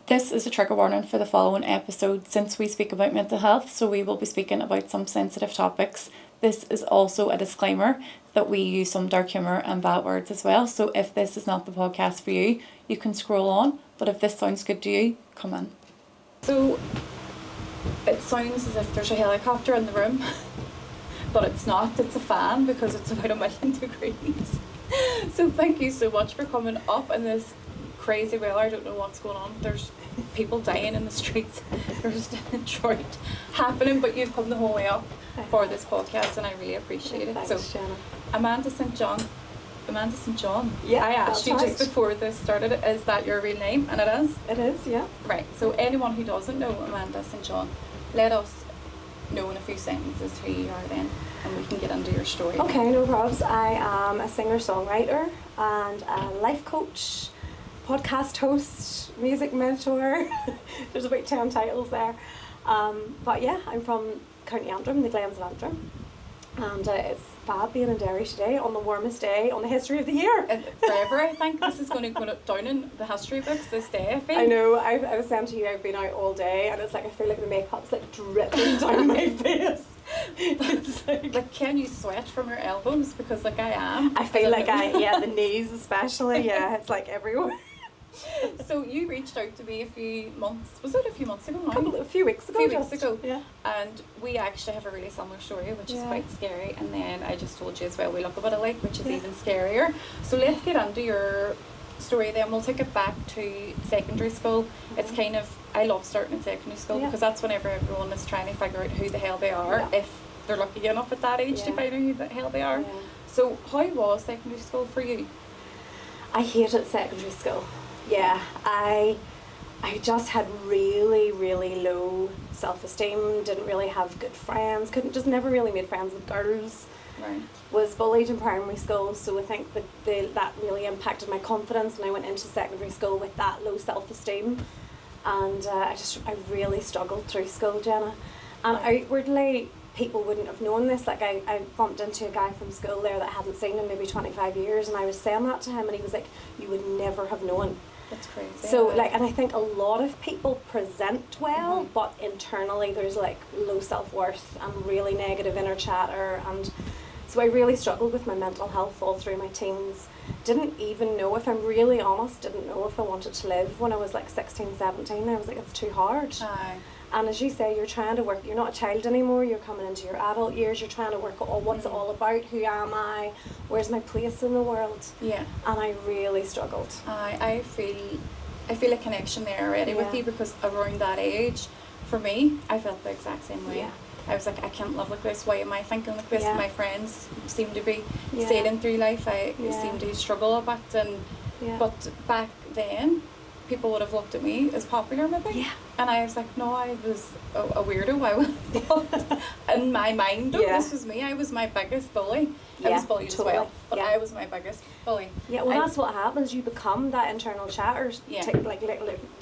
This is a trigger warning for the following episode since we speak about mental health, so we will be speaking about some sensitive topics. This is also a disclaimer that we use some dark humour and bad words as well, so if this is not the podcast for you, you can scroll on, but if this sounds good to you, come in. So, it sounds as if there's a helicopter in the room, but it's not, it's a fan because it's about 1,000,000 degrees. So thank you so much for coming up in this crazy weather. I don't know what's going on. There's people dying in the streets. There's drought happening, but you've come the whole way up for this podcast, and I really appreciate it. Thanks, so, Jenna. Amanda St. John. Yeah, I asked you just before this started, is that your real name? And it is? It is, yeah. Right. So anyone who doesn't know Amanda St. John, let us know in a few sentences who you are then, and we can get into your story. Okay, no problems. I am a singer-songwriter and a life coach, podcast host, music mentor. There's about 10 titles there. But yeah, I'm from County Antrim, the Glens of Antrim. And it's fab being in Derry today on the warmest day on the history of the year. And forever, I think. This is going to go down in the history books this day, I feel. I know. I was saying to you, I've been out all day and it's like I feel like the makeup's like dripping down my face. It's like, can you sweat from your elbows? Because like I am. I feel like the knees especially, yeah, it's like everywhere. So you reached out to me a few months ago now? A few weeks ago. Yeah. And we actually have a really similar story, which is quite scary. And then I just told you as well, we look a bit alike, which is even scarier. So let's get into your story then. We'll take it back to secondary school. Mm-hmm. It's kind of, I love starting in secondary school because that's whenever everyone is trying to figure out who the hell they are, if they're lucky enough at that age to find out who the hell they are. Yeah. So how was secondary school for you? I hated secondary school. Yeah, I just had really, really low self-esteem, didn't really have good friends, never really made friends with girls. Right. Was bullied in primary school, so I think that really impacted my confidence, and I went into secondary school with that low self-esteem, and I really struggled through school, Jenna. And outwardly, people wouldn't have known this. Like I bumped into a guy from school there that I hadn't seen in maybe 25 years, and I was saying that to him, and he was like, "You would never have known." That's crazy. So and I think a lot of people present well, but internally there's like low self-worth and really negative inner chatter, and so I really struggled with my mental health all through my teens. Didn't even know, if I'm really honest, didn't know if I wanted to live when I was like 16, 17. I was like, it's too hard. Aye. And as you say, you're trying to work, you're not a child anymore, you're coming into your adult years, you're trying to work out what's it all about, who am I, where's my place in the world? Yeah. And I really struggled. I feel a connection there already with you, because around that age, for me, I felt the exact same way. Yeah. I was like, I can't live like this, why am I thinking like this? Yeah. My friends seem to be sailing through life, I seem to struggle a bit, but back then, people would have looked at me as popular maybe. Yeah. And I was like, no, I was a weirdo. I was in my mind, though, this was me. I was my biggest bully. I was bullied as well, but I was my biggest bully. Yeah, well, that's what happens. You become that internal chatter,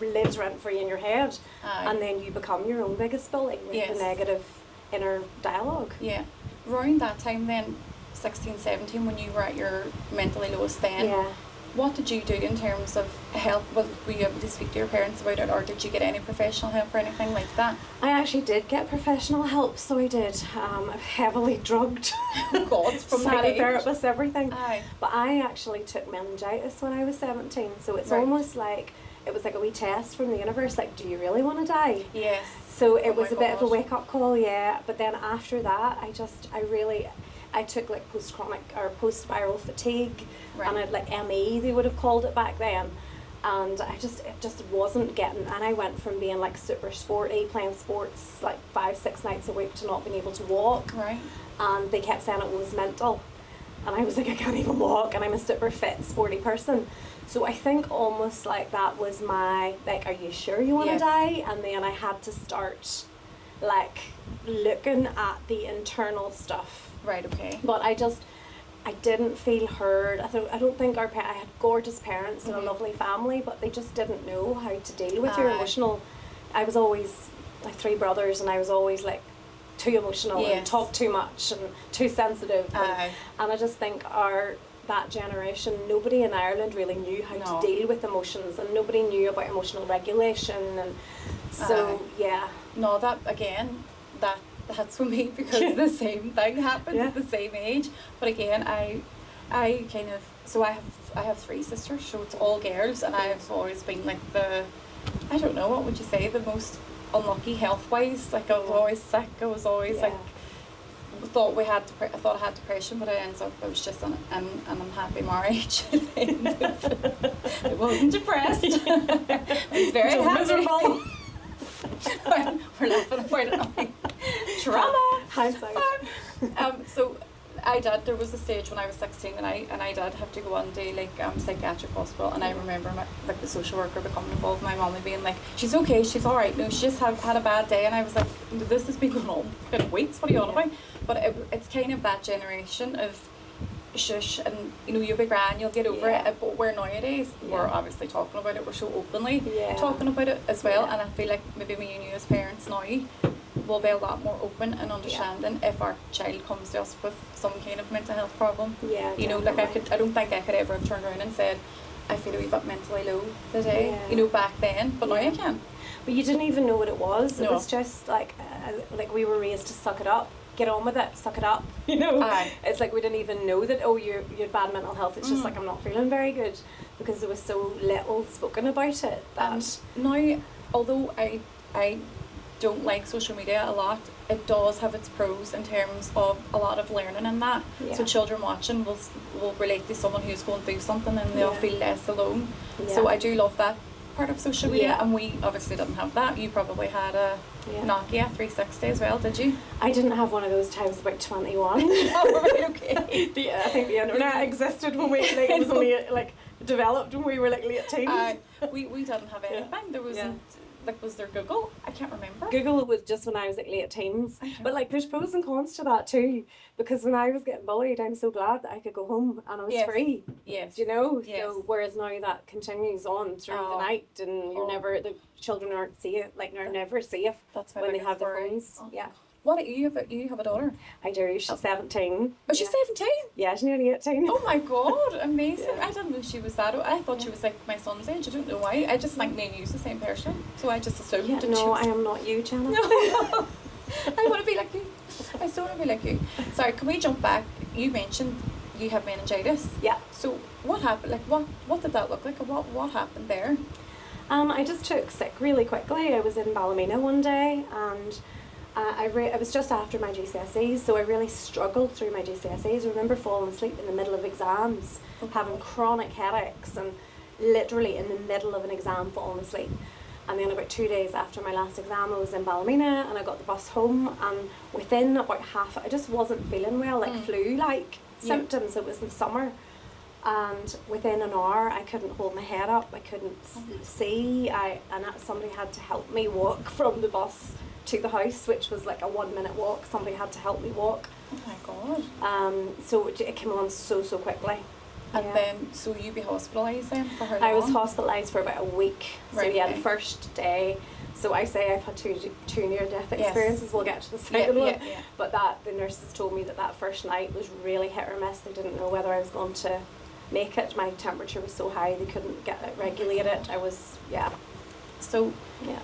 lives rent free in your head, and then you become your own biggest bully with the negative inner dialogue. Yeah. Around that time then, 16, 17, when you were at your mentally lowest then, what did you do in terms of help? Were you able to speak to your parents about it, or did you get any professional help or anything like that? I actually did get professional help, so I did. Heavily drugged. Oh God, from that age. Psychotherapist, everything. Aye. But I actually took meningitis when I was 17, so it's almost like, it was like a wee test from the universe, like, do you really want to die? Yes. So it was a bit of a wake-up call, but then after that, I took like post-chronic or post-viral fatigue, and I'd like ME, they would have called it back then, and it just wasn't getting, and I went from being like super sporty, playing sports like 5-6 nights a week, to not being able to walk, and they kept saying it was mental, and I was like, I can't even walk, and I'm a super fit, sporty person. So I think almost like that was my, like, are you sure you want to die? And then I had to start like looking at the internal stuff. Right, okay. But I didn't feel heard. I don't think I had gorgeous parents and a lovely family, but they just didn't know how to deal with your emotional. I was always, like, 3 brothers, and I was always like too emotional and talk too much and too sensitive. And I just think our that generation, nobody in Ireland really knew how to deal with emotions, and nobody knew about emotional regulation, and so No, that again, that's for me, because the same thing happened at the same age. But again, I kind of, so I have 3 sisters, so it's all girls, and I've always been like the, I don't know, what would you say, the most unlucky health wise. Like I was always sick. I was always like, I thought I had depression, but I was just an unhappy marriage. I wasn't depressed. I was very miserable. We're laughing about it now. Trauma. Hindsight. So there was a stage when I was 16, and I did have to go on to like psychiatric hospital, and I remember the social worker becoming involved, my mummy being like, she's okay, she's alright, no, she just had a bad day, and I was like, this has been going on for weeks, what are you on about? But it's kind of that generation of shush, and you'll be grand, you'll get over it. But where nowadays we're obviously talking about it, we're so openly talking about it as well, and I feel like maybe me and you as parents now will be a lot more open and understanding if our child comes to us with some kind of mental health problem. Like I don't think I could ever have turned around and said, I feel a wee bit mentally low today, back then, but now I can. But you didn't even know what it was. It was just like we were raised to suck it up, get on with it, suck it up. It's like we didn't even know that, you had bad mental health. It's just like, I'm not feeling very good, because there was so little spoken about it. That now, although I don't like social media a lot, it does have its pros in terms of a lot of learning in that. So children watching will relate to someone who's going through something, and they'll feel less alone. So I do love that part of social media, and we obviously didn't have that. You probably had a Nokia 360 as well, did you? I didn't have one of those times about 21. Oh, right, okay. I think the internet existed when it was only developed when we were late teens. We didn't have anything. There wasn't. Was there Google? I can't remember. Google was just when I was late teens. But there's pros and cons to that too, because when I was getting bullied, I'm so glad that I could go home and I was free. Yes. So whereas now that continues on through the night, and the children aren't safe, they're never safe. That's when they have their phones. What, you have a daughter? I do. She's 17. Oh, she's 17? Yeah, she's nearly 18. Oh my god, amazing. I didn't know she was that old. I thought she was like my son's age. I don't know why. I just think me and you's the same person. So I just assumed that she was... I am not you, Jenna. No. I want to be like you. I still want to be like you. Sorry, can we jump back? You mentioned you have meningitis. Yeah. So what happened? What did that look like? What happened there? I just took sick really quickly. I was in Ballymena one day, and I was just after my GCSEs, so I really struggled through my GCSEs. I remember falling asleep in the middle of exams, having chronic headaches, and literally in the middle of an exam falling asleep. And then about 2 days after my last exam, I was in Ballymena, and I got the bus home, and within about I just wasn't feeling well, flu-like symptoms. It was in summer. And within an hour, I couldn't hold my head up, I couldn't see, somebody had to help me walk from the bus to the house, which was like a 1 minute walk. Somebody had to help me walk. Oh my god. So it came on so quickly. And then, so you be hospitalised then for how long? I was hospitalised for about a week. Right, so the first day, so I say I've had two near-death experiences. We'll get to the second one. Yeah. But the nurses told me that first night was really hit or miss. They didn't know whether I was going to make it. My temperature was so high they couldn't get it regulated. I was, So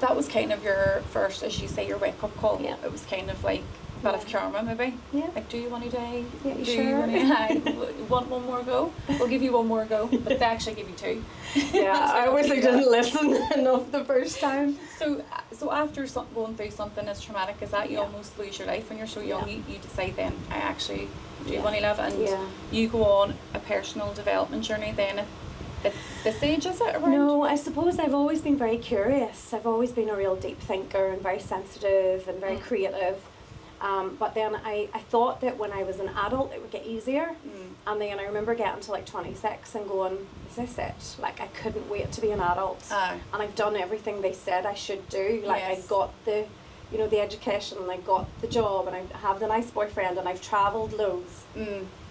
that was kind of your first, as you say, your wake-up call. Yeah. It was kind of like a bit of karma, maybe. Yeah. Like, do you want to die? Yeah, do sure. you want to want one more go? We'll give you one more go, but they actually give you 2. Yeah, I obviously didn't listen enough the first time. So after going through something as traumatic as that, you almost lose your life when you're so young. You decide then, I actually do want to live, and you go on a personal development journey then at this age, is it? Around? No, I suppose I've always been very curious. I've always been a real deep thinker and very sensitive and very creative. But then I thought that when I was an adult it would get easier. And then I remember getting to 26 and going, is this it? I couldn't wait to be an adult. And I've done everything they said I should do. I got the education, and I got the job, and I have the nice boyfriend, and I've travelled loads.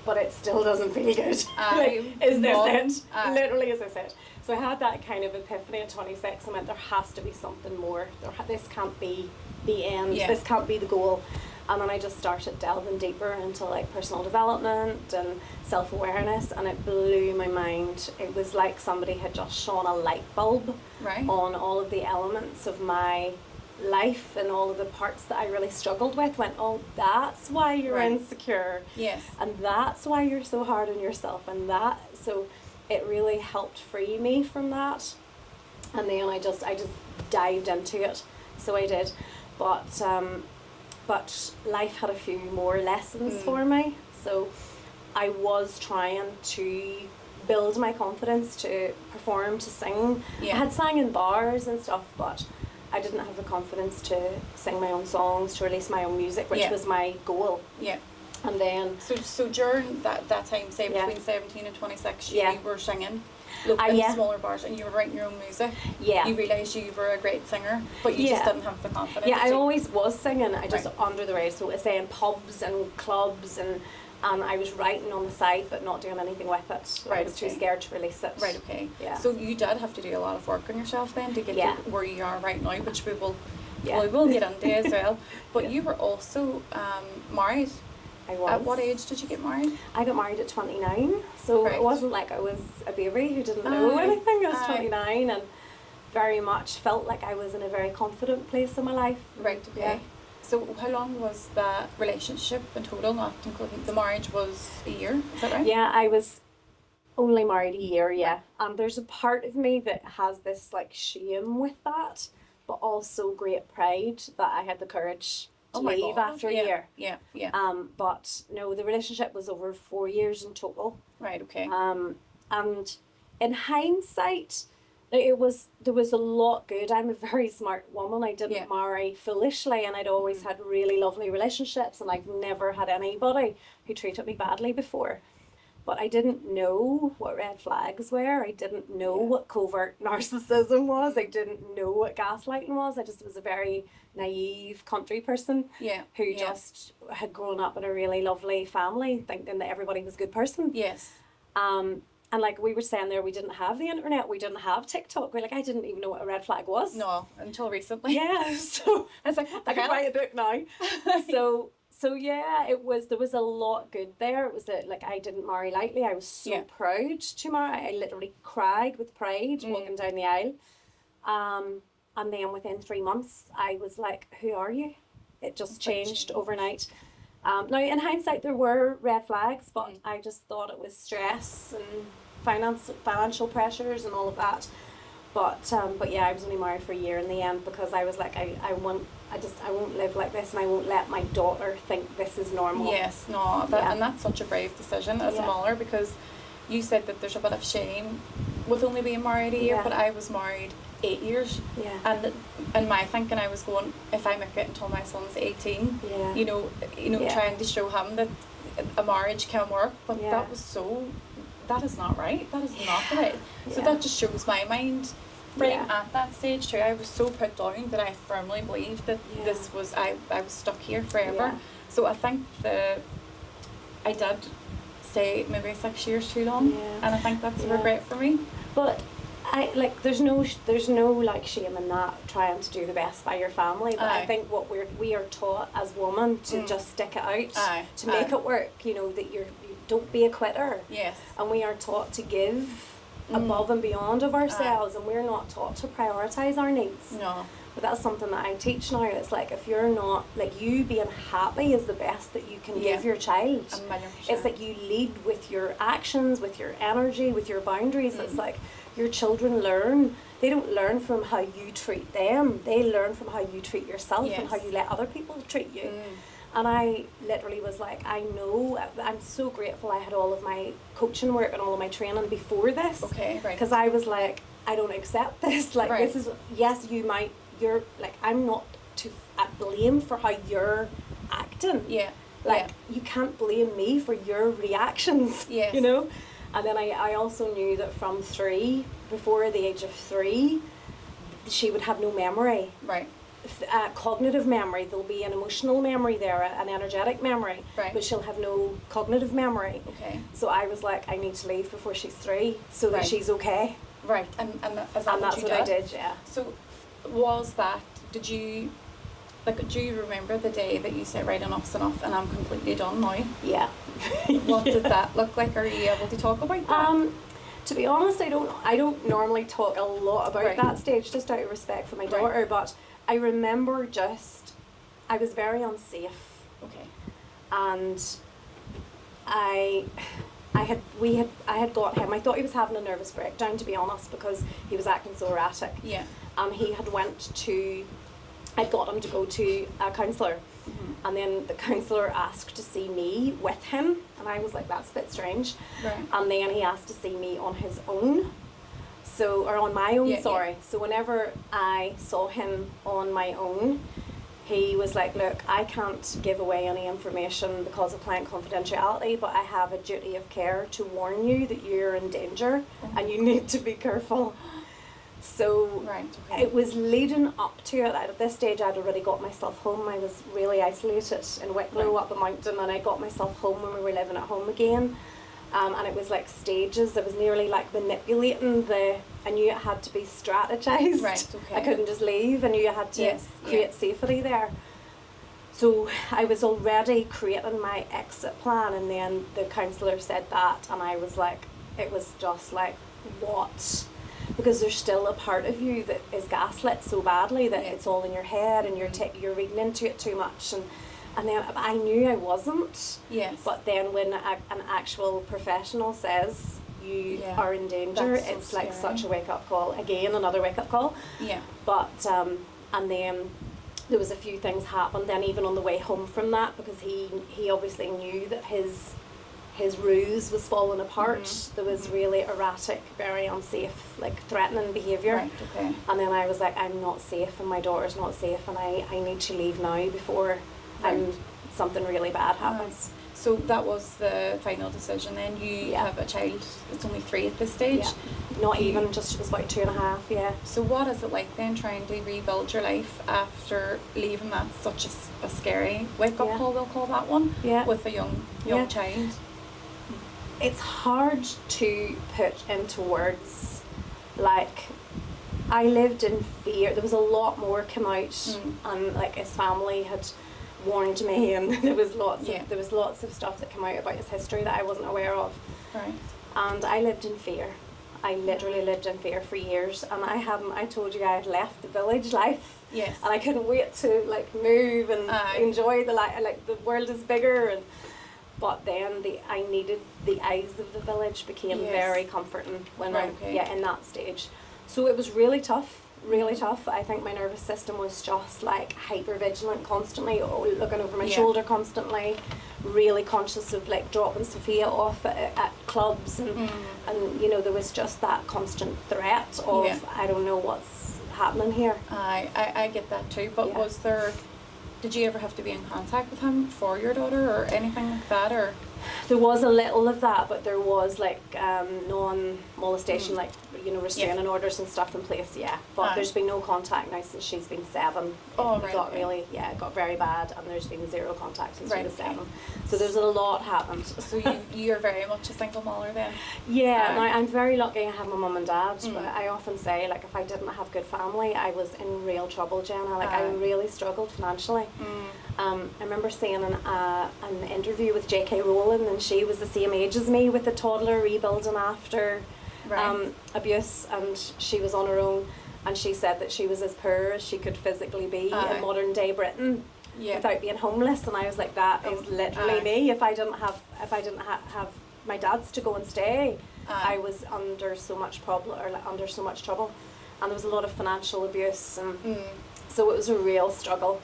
But it still doesn't feel good. Is this it? Literally, is this it? So I had that kind of epiphany at 26. I went, there has to be something more. This can't be the end. This can't be the goal. And then I just started delving deeper into like personal development and self-awareness, and it blew my mind. It was like somebody had just shone a light bulb on all of the elements of my life and all of the parts that I really struggled with. Went, oh, that's why you're insecure. Yes. And that's why you're so hard on yourself. And so it really helped free me from that. And then I just dived into it. So I did. But life had a few more lessons for me. So I was trying to build my confidence to perform, to sing. I had sang in bars and stuff, but I didn't have the confidence to sing my own songs, to release my own music, which was my goal. Yeah. And then... So during that time, say between 17 and 26, you were singing in smaller bars, and you were writing your own music. Yeah. You realised you were a great singer, but you just didn't have the confidence. Yeah, I always was singing. I just under the radar. So I say in pubs and clubs, and I was writing on the side, but not doing anything with it. I was too scared to release it. Right. Okay. Yeah. So you did have to do a lot of work on yourself then to get to where you are right now, which we will get into as well. But you were also married. I was. At what age did you get married? I got married at 29, so it wasn't like I was a baby who didn't know anything. I was 29 and very much felt like I was in a very confident place in my life. Right, okay. Yeah. So how long was that relationship in total, not including the marriage? Was a year, is that right? Yeah, I was only married a year, and there's a part of me that has this like shame with that, but also great pride that I had the courage to leave after a year. Yeah. But no, the relationship was over 4 years in total. Right, okay. And in hindsight, there was a lot good. I'm a very smart woman. I didn't marry foolishly, and I'd always had really lovely relationships, and I've never had anybody who treated me badly before. But I didn't know what red flags were. I didn't know what covert narcissism was. I didn't know what gaslighting was. I just was a very naive country person who just had grown up in a really lovely family thinking that everybody was a good person. Yes. And like we were saying there, we didn't have the internet. We didn't have TikTok. I didn't even know what a red flag was. No, until recently. Yeah. So I was like, what the hell? I could write a book now. So yeah, there was a lot good there. It was that I didn't marry lightly. I was so proud to marry. I literally cried with pride walking down the aisle. And then within 3 months, I was like, who are you? It just changed overnight. Now in hindsight, there were red flags, but I just thought it was stress and financial pressures and all of that. But yeah, I was only married for a year in the end because I was like, I won't live like this, and I won't let my daughter think this is normal. Yes, no, and that's such a brave decision as a mother, because you said that there's a bit of shame with only being married a year, but I was married 8 years. Yeah. And in my thinking, I was going, if I make it until my son's 18, trying to show him that a marriage can work, but that is not right. That is not the right. So that just shows my mind frame at that stage too. I was so put down that I firmly believed that this was, I was stuck here forever. So I think I did stay maybe 6 years too long, and I think that's a regret for me. But there's no shame in that, trying to do the best by your family. But I think what we are taught as women to just stick it out, to make it work. That you don't be a quitter. Yes. And we are taught to give above and beyond of ourselves, and we're not taught to prioritize our needs. No. But that's something that I teach now. It's like, if you're not, you being happy is the best that you can give your child. 1,000,000%. It's like you lead with your actions, with your energy, with your boundaries. It's like your children learn. They don't learn from how you treat them. They learn from how you treat yourself and how you let other people treat you. And I literally was like, I know, I'm so grateful I had all of my coaching work and all of my training before this. Okay, right. Because I was like, I don't accept this. This is, yes, you're like, I'm not at blame for how you're acting. Yeah. You can't blame me for your reactions. Yes. And then I also knew that from before the age of 3, she would have no memory. Right. Cognitive memory, there'll be an emotional memory there, an energetic memory, but she'll have no cognitive memory. Okay. So I was like, I need to leave before she's 3 so that she's okay. Right. And that's what I did, yeah. So was that, did you Like, do you remember the day that you said, right, enough's enough and I'm completely done now? Yeah. What did that look like? Are you able to talk about that? To be honest, I don't normally talk a lot about Right. that stage, just out of respect for my daughter, but I remember I was very unsafe. Okay. And I had got him. I thought he was having a nervous breakdown, to be honest, because he was acting so erratic. Yeah. And I'd got him to go to a counsellor, and then the counsellor asked to see me with him, and I was like, that's a bit strange. Right. And then he asked to see me on his own, or on my own, sorry. Yeah. So whenever I saw him on my own, he was like, look, I can't give away any information because of client confidentiality, but I have a duty of care to warn you that you're in danger and you need to be careful. So it was leading up to it. At this stage, I'd already got myself home. I was really isolated in Wicklow up the mountain, and I got myself home when we were living at home again. And it was like stages. It was nearly like manipulating I knew it had to be strategized. Right, okay. I couldn't just leave. I knew I had to create safety there. So I was already creating my exit plan, and then the counsellor said that, and I was like, it was just like, what? Because there's still a part of you that is gaslit so badly that it's all in your head, and you're reading into it too much, and then I knew I wasn't. Yes. But then when an actual professional says you are in danger, it's like such a wake up call. Again, another wake up call. Yeah. But and then there was a few things happened then even on the way home from that, because he obviously knew that his ruse was falling apart. There was really erratic, very unsafe, like threatening behaviour. Right, okay. And then I was like, I'm not safe and my daughter's not safe, and I need to leave now before something really bad happens. So that was the final decision then. You have a child that's only 3 at this stage? Yeah. Not even, just she was about 2.5, So what is it like then trying to rebuild your life after leaving that such a scary wake-up call, we'll call that one, with a young child? It's hard to put into words. Like, I lived in fear. There was a lot more come out, and like his family had warned me, and there was lots of stuff that came out about his history that I wasn't aware of. Right. And I lived in fear. I literally lived in fear for years, and I told you I had left the village life. Yes. And I couldn't wait to like move and enjoy the life. Like, the world is bigger, but then I needed the eyes of the village became very comforting when in that stage. So it was really tough. I think my nervous system was just like hyper vigilant constantly, looking over my shoulder constantly, really conscious of like dropping Sophia off at clubs, and you know, there was just that constant threat of I don't know what's happening here. I get that too, but did you ever have to be in contact with him for your daughter or anything like that, or? There was a little of that, but there was like non-molestation, like, you know, restraining orders and stuff in place, but there's been no contact now since she's been 7. It got very bad, and there's been 0 contact since she was 7. So there's a lot happened. So you're very much a single mother then? Now I'm very lucky I have my mum and dad, but I often say, like, if I didn't have good family, I was in real trouble, Jenna. Like, I really struggled financially. I remember seeing an interview with J.K. Rowling, and she was the same age as me, with a toddler rebuilding after abuse, and she was on her own, and she said that she was as poor as she could physically be in modern day Britain without being homeless, and I was like, that is literally me. If I didn't have my dad's to go and stay, I was under so much trouble, and there was a lot of financial abuse, and so it was a real struggle.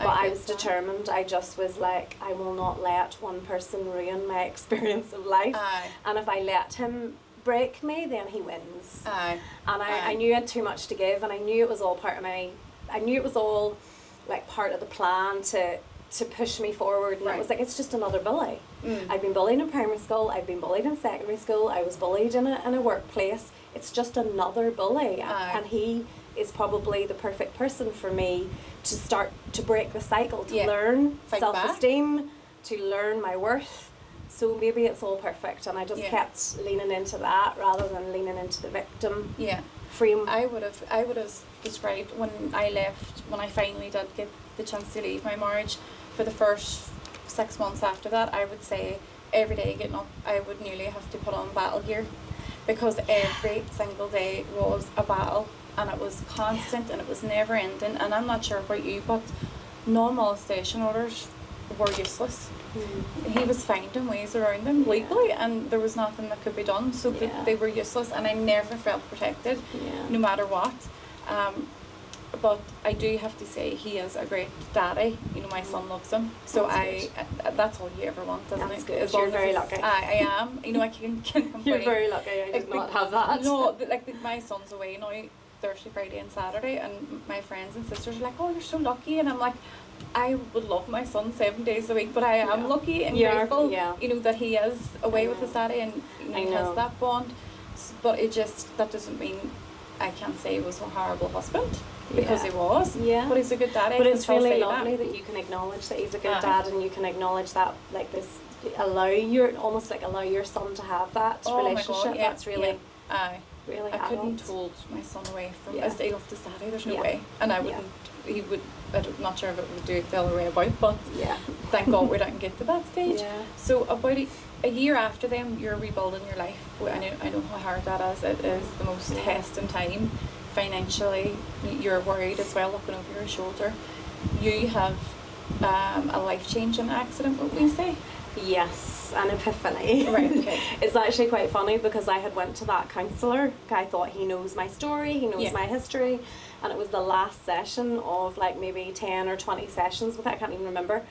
But I was determined. I just was like, I will not let one person ruin my experience of life. And if I let him break me, then he wins. And I knew I had too much to give, and I knew it was all part of the plan to push me forward. And it was like, it's just another bully. I've been bullied in primary school, I've been bullied in secondary school, I was bullied in a workplace. It's just another bully. And he is probably the perfect person for me to start to break the cycle, to learn self-esteem, to learn my worth. So maybe it's all perfect, and I just kept leaning into that rather than leaning into the victim frame. I would have described when I finally did get the chance to leave my marriage, for the first 6 months after that, I would say every day getting up, I would nearly have to put on battle gear, because every single day was a battle, and it was constant and it was never ending. And I'm not sure about you, but non-molestation orders were useless. He was finding ways around them legally, and there was nothing that could be done, so they were useless, and I never felt protected, no matter what. But I do have to say, he is a great daddy. You know, my son loves him, so that's all you ever want, isn't it? Good. You're very lucky. I am. You know, I can complain. You're very lucky. I did not have that. No, my son's away now Thursday, Friday and Saturday, and my friends and sisters are like, "Oh, you're so lucky," and I'm like, I would love my son 7 days a week, but I am lucky and grateful, you know, that he is away with his daddy, and you know, he has that bond. But that doesn't mean I can't say he was a horrible husband, because he was. But he's a good daddy. But it's really lovely that you can acknowledge that he's a good dad, and you can acknowledge that, like, this, allow your son to have that relationship. My God, That's really. Really, I couldn't hold my son away from as he loved his daddy. There's no way, and I wouldn't. He would. I'm not sure if it would do it the other way about, but thank God we didn't get to that stage. So about a year after them, you're rebuilding your life. I know how hard that is. It is the most testing time. Financially, you're worried as well, looking over your shoulder. You have a life-changing accident, what we say? Yes, an epiphany. Right, okay. It's actually quite funny, because I had went to that counsellor. I thought he knows my story, he knows my history, and it was the last session of like maybe 10 or 20 sessions with it, I can't even remember.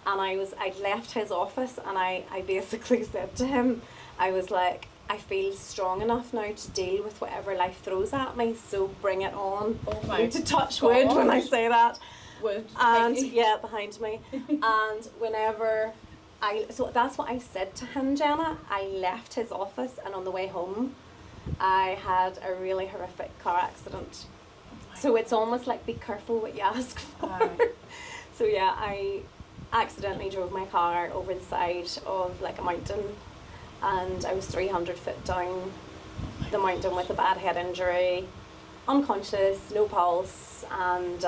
And I'd left his office, and I basically said to him, I was like, I feel strong enough now to deal with whatever life throws at me, so bring it on. Oh my I need to touch wood when I say that. Wood. And behind me. And whenever so that's what I said to him, Jenna. I left his office, and on the way home I had a really horrific car accident. So it's almost like, be careful what you ask for. So I accidentally drove my car over the side of like a mountain, and I was 300 foot down the mountain with a bad head injury, unconscious, no pulse, and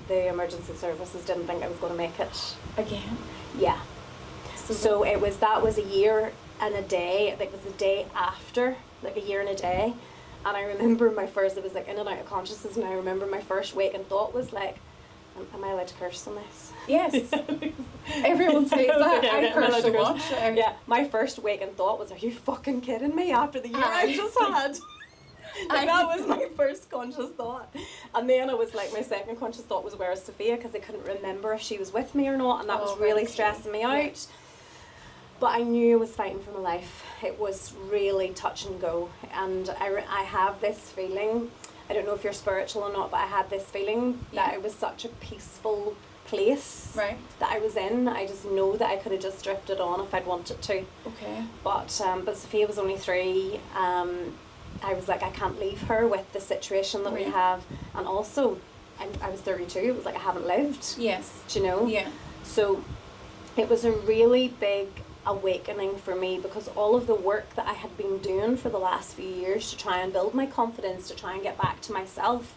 the emergency services didn't think I was going to make it. Again? Yeah. So that was a year and a day. I think it was the day after, like a year and a day. And I remember it was like in and out of consciousness, and I remember my first waking thought was like, am I allowed to curse on this? Yes. Everyone says that. I curse so much. Yeah, my first waking thought was, are you fucking kidding me after the year I just had? That was my first conscious thought. And then it was like, my second conscious thought was, where is Sophia? Because I couldn't remember if she was with me or not, and that was really stressing me out. But I knew I was fighting for my life. It was really touch and go. And I have this feeling, I don't know if you're spiritual or not, but I had this feeling that it was such a peaceful place that I was in. I just know that I could have just drifted on if I'd wanted to. Okay. But Sophia was only 3. I was like, I can't leave her with the situation that we have. And also, I was 32. It was like, I haven't lived. Yes. Do you know? Yeah. So it was a really big awakening for me, because all of the work that I had been doing for the last few years to try and build my confidence, to try and get back to myself,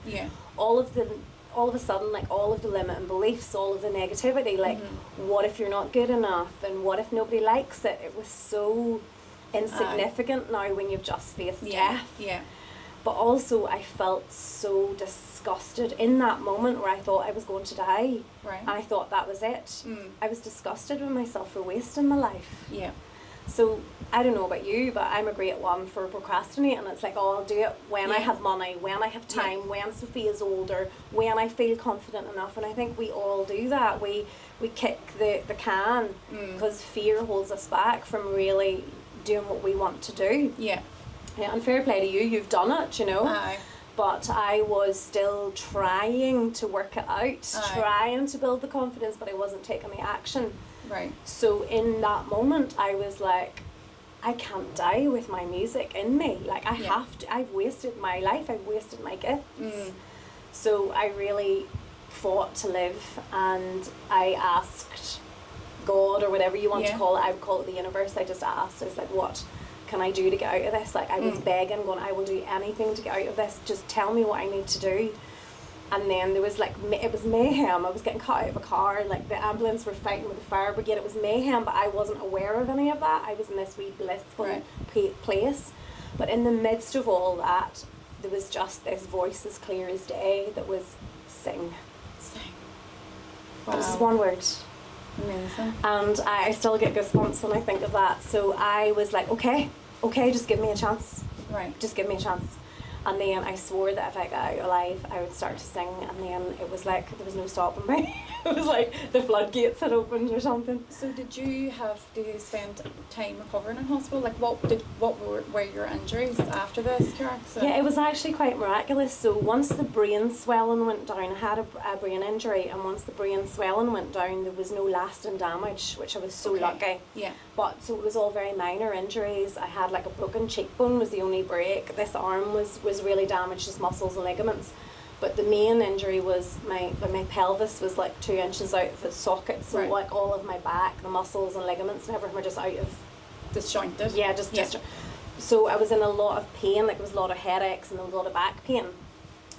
all of a sudden, like, all of the limiting beliefs, all of the negativity, like, what if you're not good enough, and what if nobody likes it? It was so insignificant now when you've just faced death. Yeah. But also I felt so disgusted in that moment where I thought I was going to die. Right. And I thought that was it. I was disgusted with myself for wasting my life. Yeah. So I don't know about you, but I'm a great one for procrastinating. It's like, oh, I'll do it when I have money, when I have time, when Sophia's older, when I feel confident enough. And I think we all do that. We kick the can because fear holds us back from really doing what we want to do. Yeah. Yeah, and fair play to you, you've done it, you know. Aye. But I was still trying to work it out, trying to build the confidence, but I wasn't taking the action. Right. So in that moment, I was like, I can't die with my music in me. Like, I have to. I've wasted my life. I've wasted my gifts. So I really fought to live, and I asked God, or whatever you want to call it. I would call it the universe. I just asked. I was like, what can I do to get out of this? Like, I was begging, going, I will do anything to get out of this. Just tell me what I need to do. And then there was like, it was mayhem. I was getting cut out of a car, like the ambulance were fighting with the fire brigade. It was mayhem, but I wasn't aware of any of that. I was in this wee blissful place. But in the midst of all that, there was just this voice as clear as day that was sing. Sing. Wow. It was just one word. Amazing. And I still get goosebumps when I think of that. So I was like, okay, just give me a chance. Right. Just give me a chance. And then I swore that if I got out alive, I would start to sing. And then it was like, there was no stopping me. It was like the floodgates had opened or something. So did you spend time recovering in hospital? Like what were your injuries after this car accident? Yeah, it was actually quite miraculous. So once the brain swelling went down, I had a brain injury, and once the brain swelling went down, there was no lasting damage, which I was so lucky. Yeah. But so it was all very minor injuries. I had like a broken cheekbone was the only break. This arm was really damaged, just muscles and ligaments. But the main injury was my pelvis was like 2 inches out of its socket. So like all of my back, the muscles and ligaments and everything were just out of disjointed. Yeah, just so I was in a lot of pain. Like there was a lot of headaches and a lot of back pain.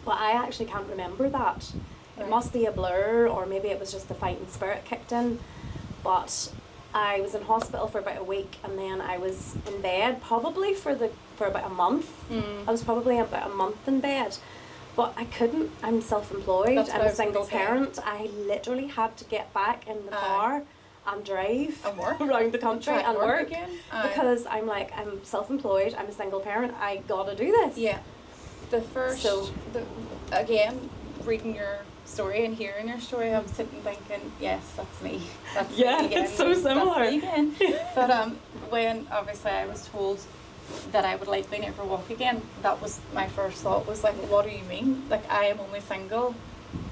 But I actually can't remember that. It must be a blur, or maybe it was just the fighting spirit kicked in. But I was in hospital for about a week, and then I was in bed probably for about a month. I was probably about a month in bed. But I couldn't. I'm self-employed. I'm a single parent. I literally had to get back in the car and drive and work around the country and work again. Because I'm self-employed. I'm a single parent. I gotta do this. Yeah. Again, reading your story and hearing your story, I'm sitting thinking, yes, that's me. That's me again. It's so similar. That's me again. But when obviously I was told that I would likely never walk again, that was my first thought, was like, what do you mean? Like, I am only single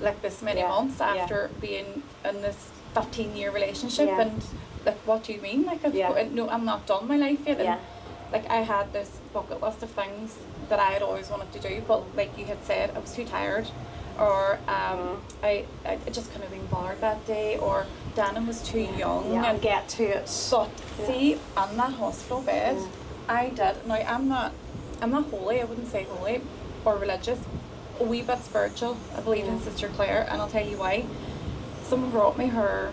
like this many months after being in this 15-year relationship, and like, what do you mean? Like, no, I'm not done my life yet. And, like, I had this bucket list of things that I had always wanted to do, but like you had said, I was too tired, or I just couldn't have been bothered that day, or Dana was too young and get to it. But see, on that hospital bed, I did. Now I'm not holy. I wouldn't say holy or religious. A wee bit spiritual. I believe in Sister Claire, and I'll tell you why. Someone brought me her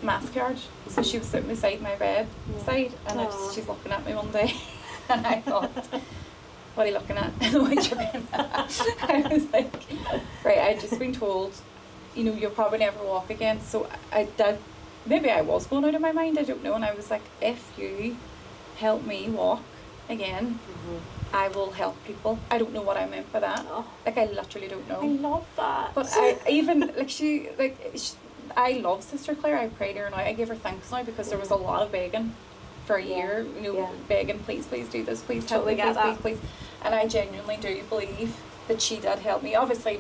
mass card, so she was sitting beside my bedside, and she's looking at me one day, and I thought, what are you looking at? I was like, right, I'd just been told, you'll probably never walk again. So I did. Maybe I was going out of my mind, I don't know. And I was like, if you help me walk again, I will help people. I don't know what I meant by that. Like, I literally don't know. I love that. But I even, I love Sister Claire. I pray to her now. I give her thanks now, because there was a lot of begging for a year, begging, please do this, please help me, please. And I genuinely do believe that she did help me. Obviously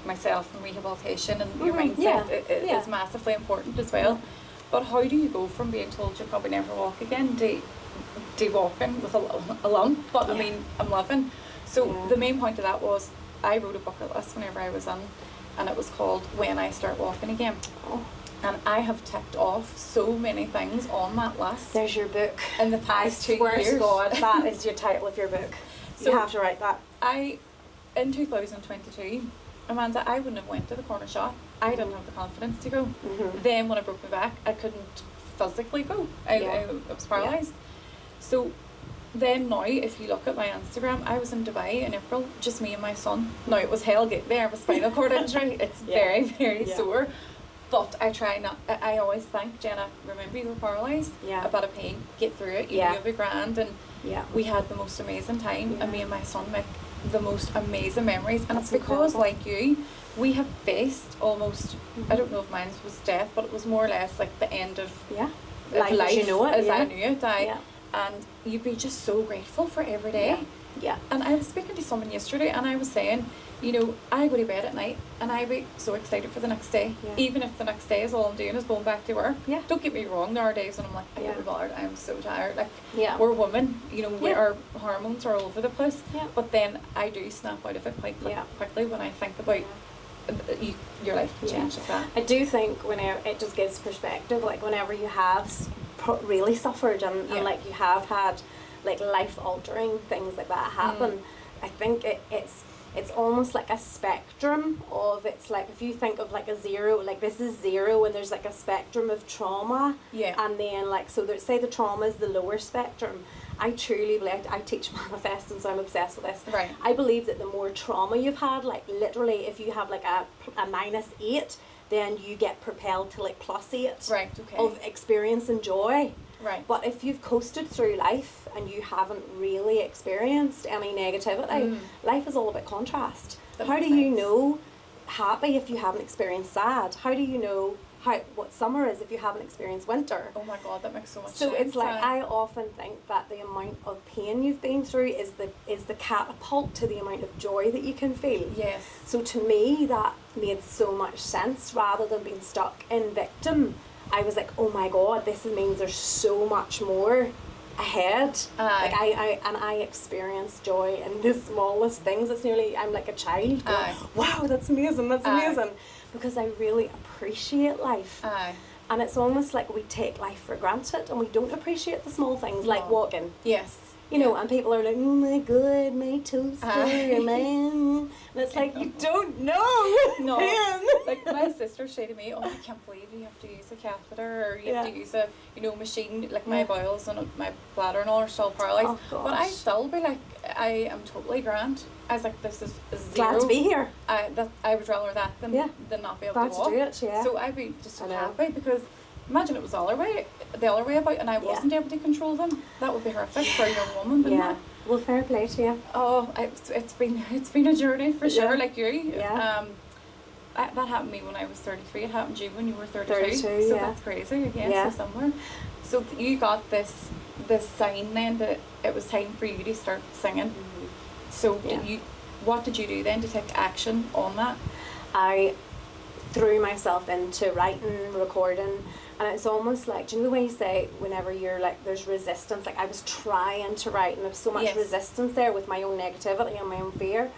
myself and rehabilitation and your mindset is massively important as well. But how do you go from being told you'll probably never walk again to walking with a lump? But I mean, I'm loving. So the main point of that was, I wrote a bucket list whenever I was in, and it was called When I Start Walking Again. And I have ticked off so many things on that list. There's your book. In the past 2 years. I swear to God, that is your title of your book. So you have to write that. In 2022, Amanda, I wouldn't have went to the corner shop. I didn't have the confidence to go. Then when I broke my back, I couldn't physically go. I was paralysed. So then now, if you look at my Instagram, I was in Dubai in April, just me and my son. Now, it was hell get there, I have a spinal cord injury. It's very, very sore. But I try not, I always think, Jenna, remember you were paralysed? A bit of pain, get through it, you'll be grand. And we had the most amazing time, and me and my son make the most amazing memories. And it's because, like you, we have faced almost, I don't know if mine was death, but it was more or less like the end of life as you know it, as I knew it. And you'd be just so grateful for every day. And I was speaking to someone yesterday, and I was saying, I go to bed at night and I be so excited for the next day. Even if the next day is all I'm doing is going back to work. Don't get me wrong, there are days when I'm like, I can't be bothered, I'm so tired. Like, we're women, our hormones are all over the place. But then I do snap out of it quite quickly when I think about your life can change like that. I do think whenever it just gives perspective, like whenever you have really suffered and like you have had like life-altering things like that happen. I think it's almost like a spectrum of, it's like if you think of like a zero, like this is zero, and there's like a spectrum of trauma. Yeah. And then like, so there, say the trauma is the lower spectrum. I truly believe, I teach manifesting, so I'm obsessed with this. Right. I believe that the more trauma you've had, like literally if you have like a -8, then you get propelled to like +8 Right, okay. of experience and joy. Right. But if you've coasted through life and you haven't really experienced any negativity, life is all about contrast. That How do makes you sense. know happy if you haven't experienced sad? How do you know what summer is if you haven't experienced winter? Oh my God, that makes so much So sense. it's like, I often think that the amount of pain you've been through is the catapult to the amount of joy that you can feel. Yes. So to me, that made so much sense. Rather than being stuck in victim, I was like, oh my God, this means there's so much more ahead. Aye. Like I experience joy in the smallest things. It's nearly, I'm like a child going, Aye. wow, that's amazing, that's Aye. amazing. Because I really appreciate life. Aye. And it's almost like we take life for granted and we don't appreciate the small things, like No. walking. Yes. You know, and people are like, oh my God, my toaster, Aye. man. And it's like, you don't know. No. Man. Like my sister said to me, oh, I can't believe you have to use a catheter, or you have to use a, machine, like my bowels and my bladder and all are still paralysed. Oh, But I gosh. still be like, I am totally grand. I was like, this is zero. Glad to be here. I would rather that than not be able Glad to to walk. do it, yeah. So I'd be just so I know. happy, because imagine it was the other way about, and I wasn't able to control them. That would be horrific for a young woman, wouldn't Yeah. it? Well, fair play to you. Oh, it's been a journey for sure, Yeah. like you. Yeah. That happened to me when I was 33. It happened to you when you were 32. 32, So yeah. that's crazy. Again, Yeah. so somewhere. So you got this sign then that it was time for you to start singing. So Yeah. what did you do then to take action on that? I threw myself into writing, recording, and it's almost like, do you know the way you say whenever you're like, there's resistance, like I was trying to write and there was so much Yes. resistance there with my own negativity and my own fear.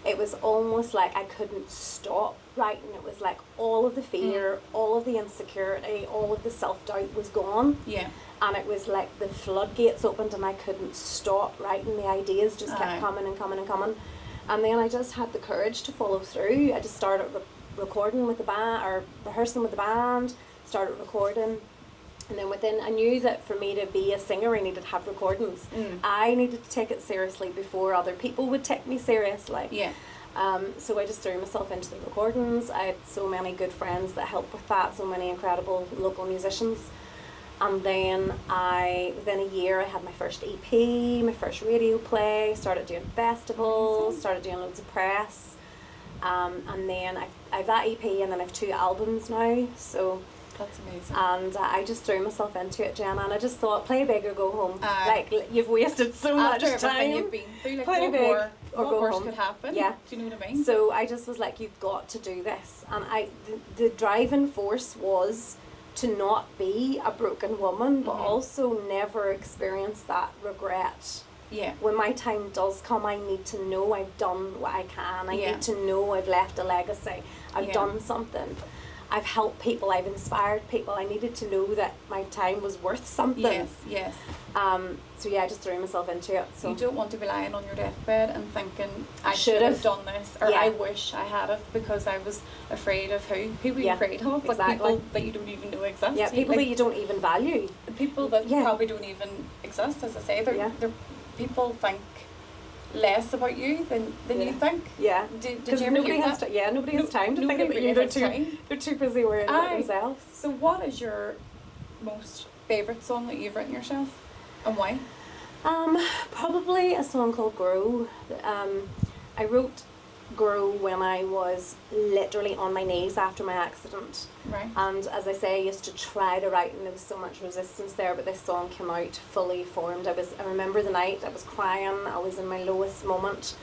It was almost like I couldn't stop writing. It was like all of the fear, all of the insecurity, all of the self-doubt was gone. Yeah. And it was like the floodgates opened and I couldn't stop writing. The ideas just Aye. kept coming and coming and coming. And then I just had the courage to follow through. I just started recording with the band, or rehearsing with the band, started recording. And then I knew that for me to be a singer I needed to have recordings. I needed to take it seriously before other people would take me seriously. Yeah. So I just threw myself into the recordings. I had so many good friends that helped with that, so many incredible local musicians. And then within a year, I had my first EP, my first radio play, started doing festivals, started doing loads of press. And then I've that EP, and then I've 2 albums now, so... That's amazing. And I just threw myself into it, Jenna, and I just thought, play big or go home. Aye. Like, you've wasted so much After everything time. you've been through, like Play what big more, or what go worse home. could happen? Yeah. Do you know what I mean? So I just was like, you've got to do this. And the driving force was to not be a broken woman, but also never experience that regret. Yeah. When my time does come, I need to know I've done what I can. I Yeah. need to know I've left a legacy. I've Yeah. done something. I've helped people. I've inspired people. I needed to know that my time was worth something. Yes, yes. So yeah, I just threw myself into it. So You don't want to be lying on your deathbed and thinking, I should Should've. have done this, or Yeah. I wish I had have, because I was afraid of who? Who were you Yeah, afraid of? Like exactly. people that you don't even know exist. yeah, people that you don't even value. People that Yeah. probably don't even exist, as I say. Yeah. They're people think less about you than Yeah. you think. Yeah, Did because you ever nobody hear has that? nobody has time to think nobody about really you. has time. They're too busy worrying about Aye. themselves. So what is your most favourite song that you've written yourself, and why? Probably a song called Grow. I wrote Grow when I was literally on my knees after my accident. Right. And as I say, I used to try to write and there was so much resistance there, but this song came out fully formed. I remember the night, I was crying, I was in my lowest moment,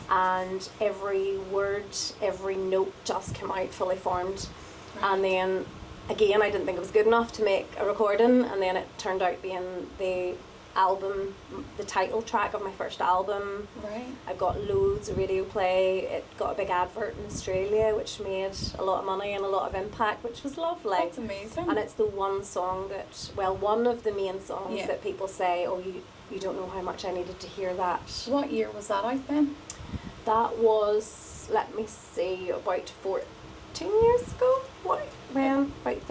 and every word, every note just came out fully formed. Right. And then again, I didn't think it was good enough to make a recording, and then it turned out being the album, the title track of my first album. Right. I got loads of radio play. It got a big advert in Australia, which made a lot of money and a lot of impact, which was lovely. That's amazing. And it's the one song that, well, one of the main songs Yeah. that people say, oh, you don't know how much I needed to hear that. What year was that out then? That was, let me see, about 14 years ago. What? When? About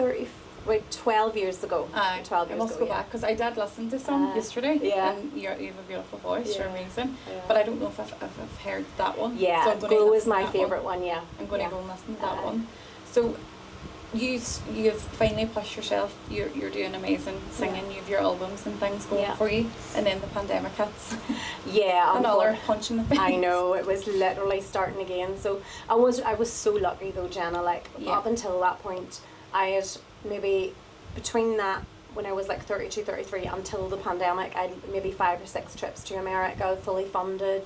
12 years ago. 12 years I must ago, go back because I did listen to some yesterday. Yeah. And you have a beautiful voice. Yeah. You're amazing. Yeah. But I don't know if I've heard that one. Yeah, So I'm gonna Glow is listen to my that favourite one. Yeah. I'm going to Yeah. go and listen to that one. So you've finally pushed yourself. You're doing amazing singing. You have your albums and things going for you, and then the pandemic hits. Yeah, Another punch in the face. I know, it was literally starting again. So I was so lucky though, Jenna. Like up until that point, I had maybe between that when I was like 32, 33 until the pandemic, I had maybe 5 or 6 trips to America, fully funded,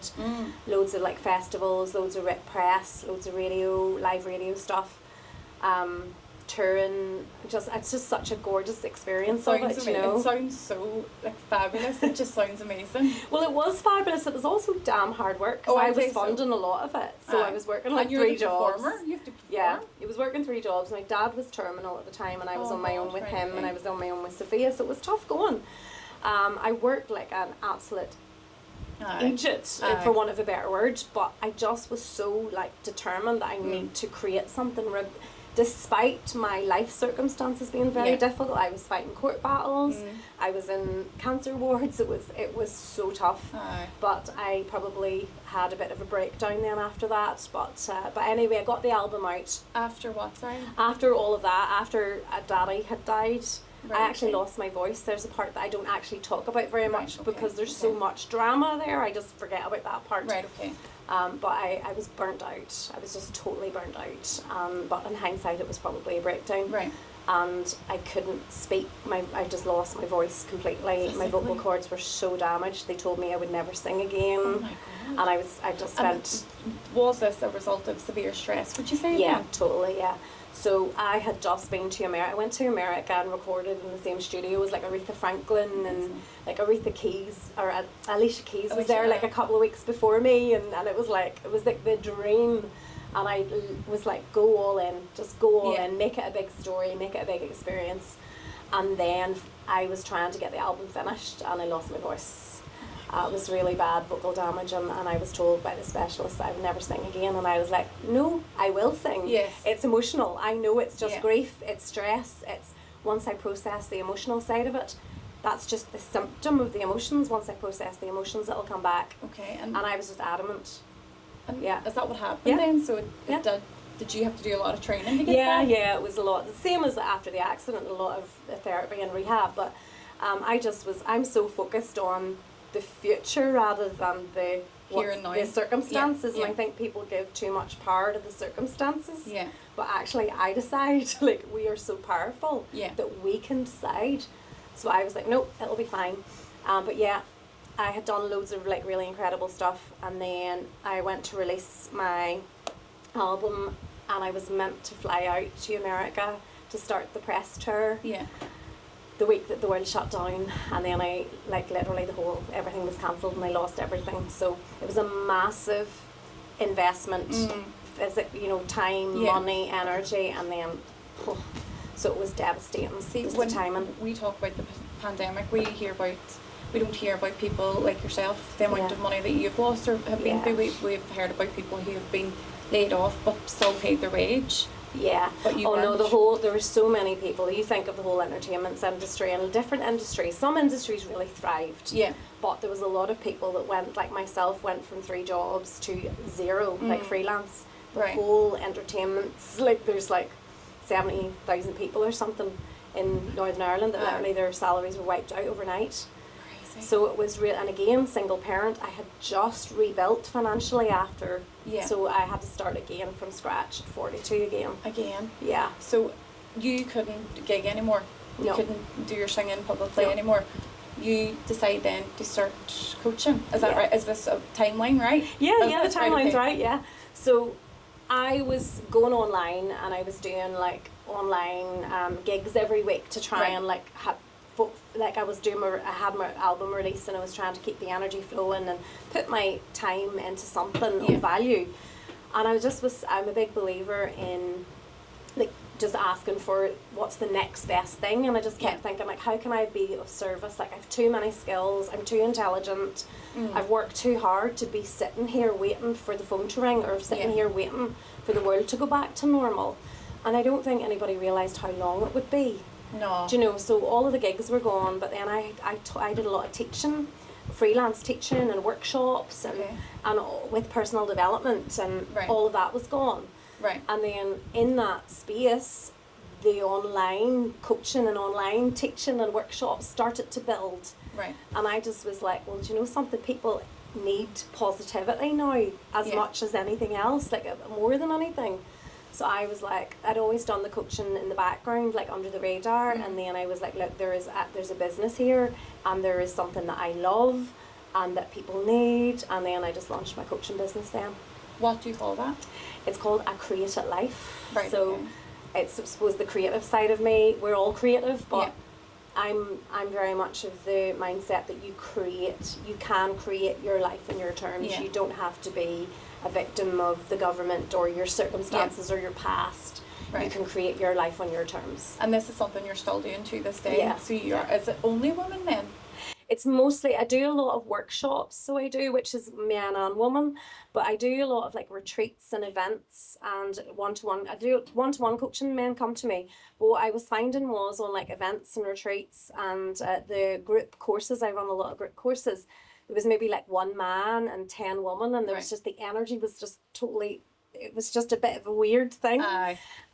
loads of like festivals, loads of press, loads of live radio stuff. Touring, it's just such a gorgeous experience of it, you know. It sounds so like fabulous. It just sounds amazing. Well, it was fabulous. It was also damn hard work because I was funding a lot of it. So I was working like 3 jobs. You have to perform. Yeah, I was working 3 jobs. My dad was terminal at the time, and I was on my own with him, and I was on my own with Sophia. So it was tough going. I worked like an absolute idiot, for want of a better word. But I just was so like determined that I need to create something. Despite my life circumstances being very difficult, I was fighting court battles. I was in cancer wards. It was so tough. But I probably had a bit of a breakdown then after that. But anyway, I got the album out. After what, sorry? After all of that, after Daddy had died, I actually lost my voice. There's a part that I don't actually talk about very much because there's so much drama there. I just forget about that part. Right, okay. But I was burnt out. I was just totally burnt out. But in hindsight, it was probably a breakdown. Right. And I couldn't speak. I just lost my voice completely. Physically? My vocal cords were so damaged. They told me I would never sing again. Oh my God. And I just spent. Was this a result of severe stress, would you say? Yeah, totally, yeah. So I had just been to America. I went to America and recorded in the same studio as like Aretha Franklin and like Aretha Keys, or Alicia Keys was there like a couple of weeks before me, and it was like the dream. And I was like, go all in, just go all in, make it a big story, make it a big experience. And then I was trying to get the album finished, and I lost my voice. It was really bad vocal damage, and I was told by the specialist that I would never sing again, and I was like, no, I will sing. Yes. It's emotional. I know it's just grief, it's stress, it's once I process the emotional side of it, that's just the symptom of the emotions. Once I process the emotions, it'll come back. Okay. And I was just adamant. And is that what happened then? So did you have to do a lot of training to get that? Yeah, it was a lot. The same as after the accident, a lot of therapy and rehab, but I'm so focused on the future rather than the circumstances, and I think people give too much power to the circumstances. Yeah. But actually, I decide. Like, we are so powerful that we can decide. So I was like, nope, it'll be fine. But yeah, I had done loads of like really incredible stuff, and then I went to release my album, and I was meant to fly out to America to start the press tour. Yeah. The week that the world shut down, and then I like literally everything was cancelled, and I lost everything. So it was a massive investment, time, money, energy, and then so it was devastating. See, when the timing. We talk about the pandemic, we don't hear about people like yourself, the amount of money that you've lost or have been through. We've heard about people who have been laid off but still paid their wage. Yeah. But there were so many people. You think of the whole entertainment industry and different industries. Some industries really thrived. Yeah. But there was a lot of people that went, like myself, went from 3 jobs to 0, like freelance. The whole entertainment's like there's like 70,000 people or something in Northern Ireland that literally their salaries were wiped out overnight. So it was real, and again, single parent. I had just rebuilt financially after, so I had to start again from scratch at 42 again. Yeah. So you couldn't gig anymore. You couldn't do your singing publicly anymore. You decide then to start coaching. Is that right? Is this a timeline right? Yeah, the timeline's right. Yeah. So I was going online, and I was doing like online gigs every week to try and like I had my album release, and I was trying to keep the energy flowing and put my time into something of value. And I'm a big believer in like just asking for what's the next best thing, and I just kept thinking, like, how can I be of service? Like, I have too many skills, I'm too intelligent, I've worked too hard to be sitting here waiting for the phone to ring, or sitting here waiting for the world to go back to normal. And I don't think anybody realised how long it would be. No. Do you know, so all of the gigs were gone, but then I did a lot of teaching, freelance teaching and workshops, and with personal development, and all of that was gone. Right. And then in that space, the online coaching and online teaching and workshops started to build. Right. And I just was like, well, do you know something? People need positivity now as much as anything else, like more than anything. So I was like, I'd always done the coaching in the background, like under the radar, and then I was like, look, there's a business here, and there is something that I love and that people need, and then I just launched my coaching business then. What do you call that? It's called A Created Life. Right. So it's, I suppose, the creative side of me. We're all creative, but I'm very much of the mindset that you can create your life in your terms. You don't have to be a victim of the government or your circumstances or your past. You can create your life on your terms. And this is something you're still doing to this day. Yeah. So is it only women then? It's mostly, I do a lot of workshops, so I do, which is man and woman, but I do a lot of like retreats and events and one-to-one. I do one-to-one coaching, men come to me, but what I was finding was on like events and retreats and the group courses, I run a lot of group courses, there was maybe like 1 man and 10 women, and there was just, the energy was just totally, it was just a bit of a weird thing.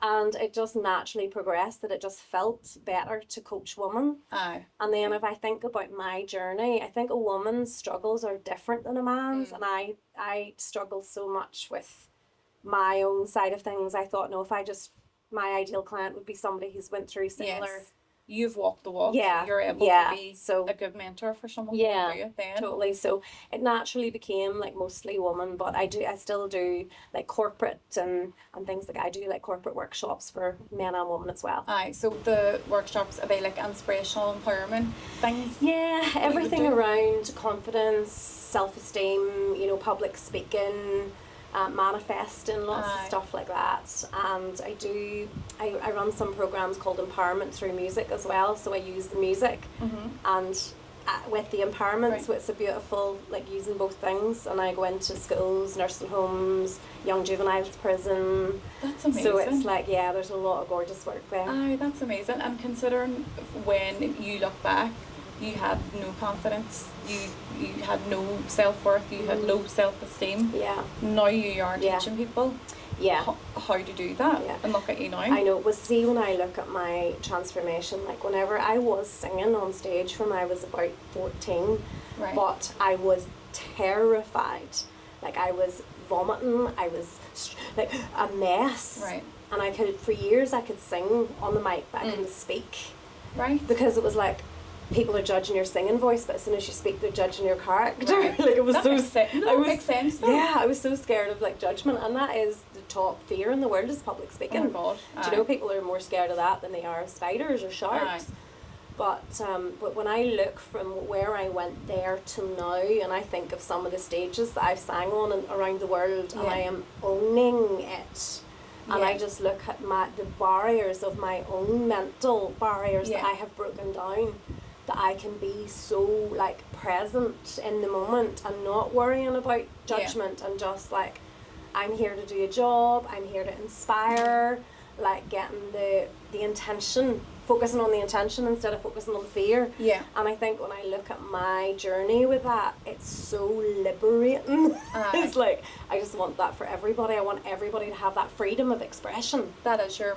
And it just naturally progressed that it just felt better to coach women. And then if I think about my journey, I think a woman's struggles are different than a man's, and I struggled so much with my own side of things. I thought, no, my ideal client would be somebody who's went through similar. Yes. You've walked the walk. Yeah. You're able to be so, a good mentor for someone. Yeah, then. totally. So it naturally became like mostly women, but I still do like corporate and things, like I do like corporate workshops for men and women as well. So the workshops, are they like inspirational empowerment things? Yeah, everything around confidence, self-esteem, public speaking, manifesting, lots of stuff like that. And I run some programs called Empowerment Through Music as well, so I use the music and with the empowerment, so it's a beautiful, like using both things, and I go into schools, nursing homes, young juveniles prison. That's amazing. So it's like, there's a lot of gorgeous work there. That's amazing. And considering when you look back, you had no confidence, you had no self-worth, you had low self-esteem. Now you are teaching people how to do that, and look at you now. I know, but see, when I look at my transformation, like whenever I was singing on stage when I was about 14, but I was terrified, like I was vomiting, I was like a mess, and I could, for years I could sing on the mic but I couldn't speak, because it was like, people are judging your singing voice, but as soon as you speak, they're judging your character. Like it was makes sense. Though. Yeah, I was so scared of like judgment, and that is the top fear in the world, is public speaking. Oh my God. Do you know, people are more scared of that than they are of spiders or sharks. But when I look from where I went there to now, and I think of some of the stages that I've sang on and around the world, and I am owning it. And I just look at the barriers of my own mental barriers that I have broken down, that I can be so like present in the moment and not worrying about judgment, and just like, I'm here to do a job, I'm here to inspire, like getting the intention, focusing on the intention instead of focusing on the fear. And I think when I look at my journey with that, it's so liberating. It's like, I just want that for everybody. I want everybody to have that freedom of expression. That is your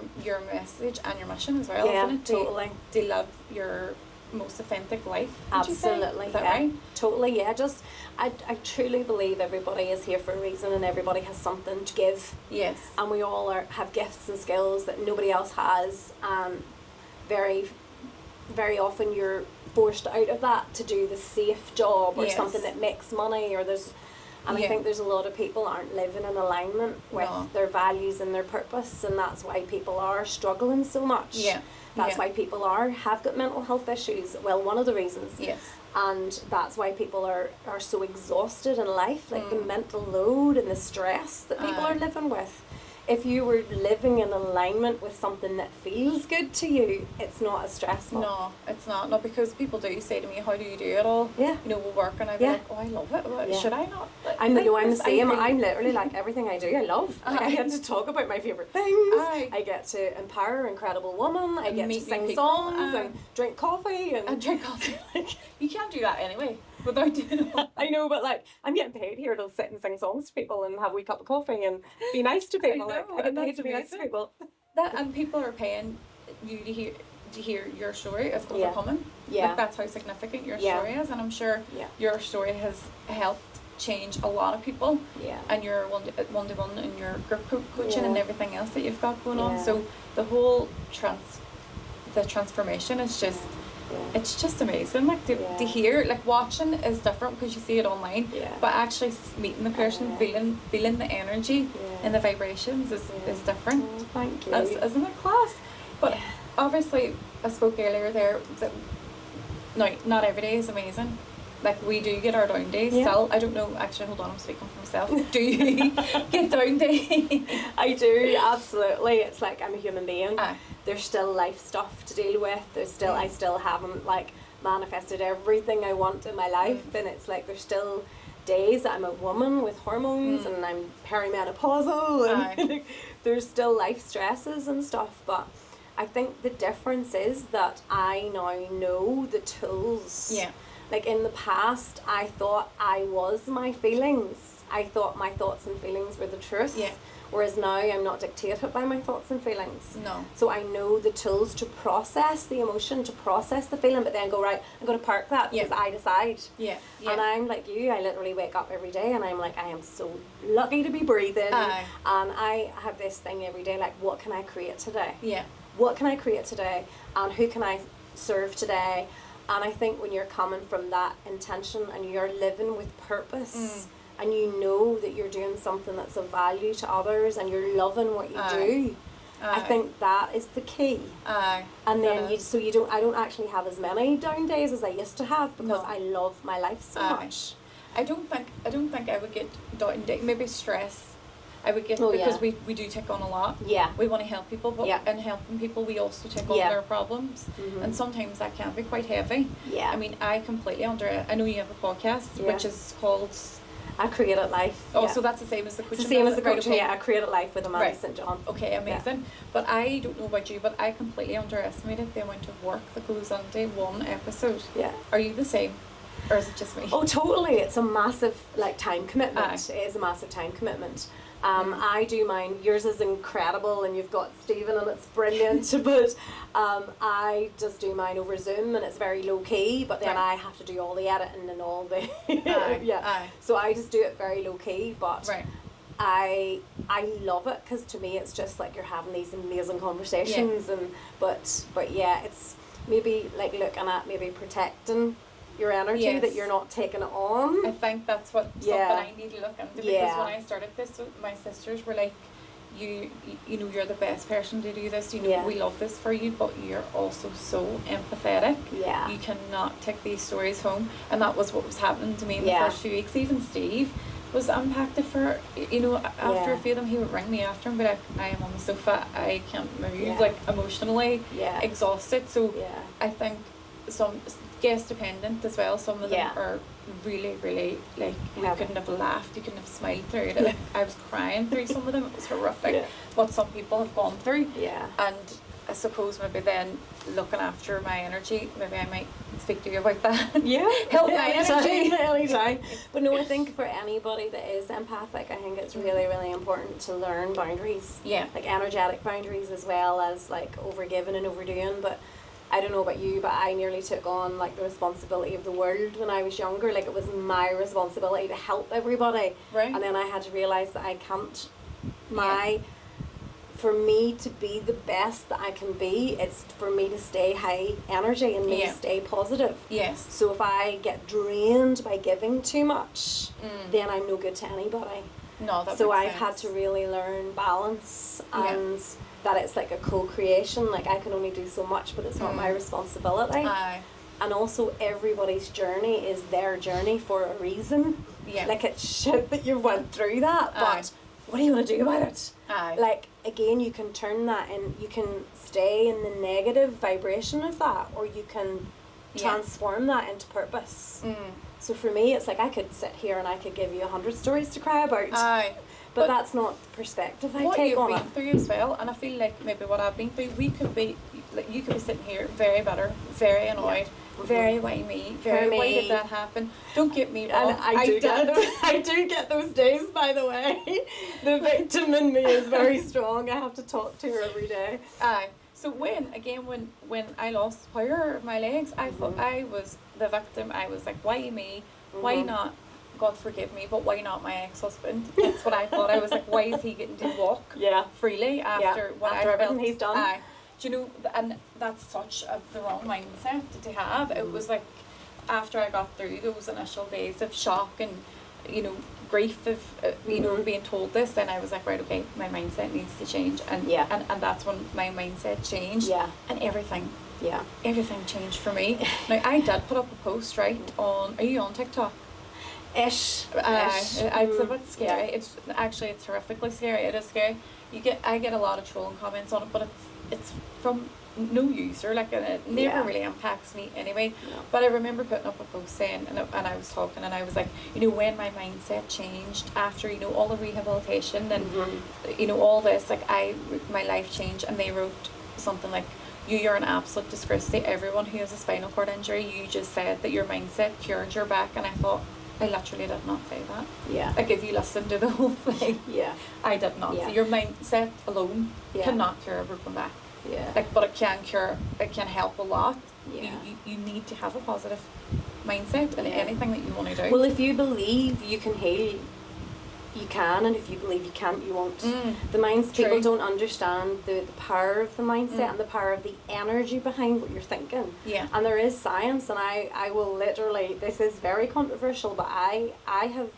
message and your mission as well, isn't it? Totally. To live your most authentic life. Absolutely. Is that right? Totally, just I truly believe everybody is here for a reason, and everybody has something to give. Yes. And we all have gifts and skills that nobody else has, and very, very often you're forced out of that to do the safe job or something that makes money, or I think there's a lot of people aren't living in alignment with their values and their purpose, and that's why people are struggling so much. That's why people have got mental health issues. Well, one of the reasons. And that's why people are so exhausted in life, like the mental load and the stress that people are living with if you were living in alignment with something that feels good to you, it's not as stressful. No, it's not. No, because people do say to me, how do you do it all? Yeah. You know, we'll work, and I'd be Yeah. like, oh, I love it. Well, Yeah. should I not? Like, I'm the this? same. I feel- I'm literally like, everything I do, I love. Like, I get to talk about my favourite things. Aye. I get to empower an incredible woman. I And get to meet new sing people. songs Aye. and drink coffee and And drink coffee. You can't do that anyway without doing it. I know, but like, I'm getting paid here to sit and sing songs to people and have a wee cup of coffee and be nice to people. know, I get and paid that's to be nice to amazing. people. That, and people are paying you to hear your story of Yeah. overcoming. Yeah. Like, that's how significant your Yeah. story is, and I'm sure Yeah. your story has helped change a lot of people. Yeah. And your one-to-one and your group coaching and Yeah. everything else that you've got going on. Yeah. So the whole the transformation is just Yeah. it's just amazing. Like to Yeah. hear, like watching is different because you see it online. Yeah. But actually meeting the person, Yeah. feeling the energy Yeah. and the vibrations is different. Oh, thank you. Isn't it class? But obviously, I spoke earlier there that no, not every day is amazing. Like, we do get our down days Yeah. still. I don't know, actually, hold on, I'm speaking for myself. Do you get down days? I do, absolutely. It's like I'm a human being. Aye. There's still life stuff to deal with. I still haven't like manifested everything I want in my life, and it's like there's still days that I'm a woman with hormones and I'm perimenopausal, and Aye. like, there's still life stresses and stuff. But I think the difference is that I now know the tools. Yeah. Like in the past, I thought I was my feelings. I thought my thoughts and feelings were the truth. Yeah. Whereas now I'm not dictated by my thoughts and feelings. No. So I know the tools to process the emotion, to process the feeling, but then go, right, I'm going to park that because Yeah. I decide. Yeah. And I'm like you, I literally wake up every day and I'm like, I am so lucky to be breathing. Aye. And I have this thing every day, like, what can I create today? Yeah. What can I create today? And who can I serve today? And I think when you're coming from that intention and you're living with purpose and you know that you're doing something that's of value to others and you're loving what you do, I think that is the key. Aye. And then That I don't actually have as many down days as I used to have because No. I love my life so Aye. much. I don't think I would get down days. Maybe stress. I would get Oh, because yeah. we do take on a lot. Yeah. We want to help people, but Yeah. in helping people, we also take on Yeah. their problems, and sometimes that can be quite heavy. Yeah. I mean, I completely I know you have a podcast, Yeah. which is called. I created life. Oh, yeah. so that's the same as the coaching. It's the same as the right, coaching, okay. yeah. I created life with Amanda Right. St. John. Okay, amazing. But I don't know about you, but I completely underestimated the amount of work that goes into one episode. Yeah. Are you the same, or is it just me? Oh, totally. It's a massive like time commitment. Aye. It is a massive time commitment. I do mine. Yours is incredible, and you've got Stephen, and it's brilliant. But I just do mine over Zoom, and it's very low key. But then Right. I have to do all the editing and all the Aye, yeah. aye. So I just do it very low key. But Right. I love it because to me it's just like you're having these amazing conversations, and but yeah, it's maybe like looking at maybe protecting your energy Yes. that you're not taking it on. I think that's what Yeah. something I need to look into, because Yeah. when I started this, my sisters were like, you know, you're the best person to do this, you know, Yeah. we love this for you, but you're also so empathetic. Yeah. You cannot take these stories home. And that was what was happening to me in Yeah. the first few weeks. Even Steve was impacted for, you know, after Yeah. a few of them, he would ring me after and be like, I am on the sofa, I can't move, Yeah. like emotionally Yeah. exhausted. So Yeah. I think some guest dependent as well. Some of them Yeah. are really, really like you Heavy. couldn't have laughed, you couldn't have smiled through it. Like, I was crying through some of them. It was horrific. Yeah. What some people have gone through. Yeah. And I suppose maybe then looking after my energy, maybe I might speak to you about that. Yeah. Help my energy. Anytime. But no, I think for anybody that is empathic, I think it's really, really important to learn boundaries. Yeah. Like energetic boundaries as well as like overgiving and overdoing. But I don't know about you, but I nearly took on like the responsibility of the world when I was younger. Like it was my responsibility to help everybody. Right. And then I had to realise that I can't. For me to be the best that I can be, it's for me to stay high energy and me Yeah. to stay positive. Yes. So if I get drained by giving too much, then I'm no good to anybody. No, that So makes I've had sense. to really learn balance Yeah. and that it's like a co-creation. Like I can only do so much, but it's not my responsibility. Aye. And also everybody's journey is their journey for a reason. Yeah. Like it's shit that you went through that, Aye. but what are you going to do about it? Aye. Like, again, you can turn that and you can stay in the negative vibration of that, or you can transform that into purpose. So for me, it's like I could sit here and I could give you 100 stories to cry about. Aye. But that's not the perspective I what take you've on been it. through as well, and I feel like maybe what I've been through, we could be, like, you could be sitting here very bitter, very annoyed, very why me, very why did that happen. Don't get me wrong, And I do get those days, by the way. The victim in me is very strong. I have to talk to her every day. Aye. So when I lost power of my legs, I thought I was the victim. I was like, why me? Why not? God forgive me, but why not my ex-husband? That's what I thought. I was like, why is he getting to walk freely after what after I everything felt? he's done? Aye. Do you know? And that's such the wrong mindset to have. It was like after I got through those initial days of shock and grief of being told this, then I was like, right, okay, my mindset needs to change, and that's when my mindset changed, and everything changed for me. Now I did put up a post on. Are you on TikTok? Ish. It's a bit scary. It's horrifically scary. It is scary. I get a lot of trolling comments on it, but it's from no user, like, and it never really impacts me anyway. But I remember putting up a post saying, and I was talking, and I was like, when my mindset changed after all the rehabilitation and all this, like my life changed, and they wrote something like, you're an absolute disgrace to everyone who has a spinal cord injury. You just said that your mindset cured your back, and I thought, I literally did not say that. Like, if you listen to the whole thing, I did not. So your mindset alone cannot cure a broken back. Like, but it can help a lot. You need to have a positive mindset in anything that you want to do. Well, if you believe you can heal, you can, and if you believe you can't, you won't. People don't understand the power of the mindset and the power of the energy behind what you're thinking. And there is science, and I will literally, this is very controversial, but I have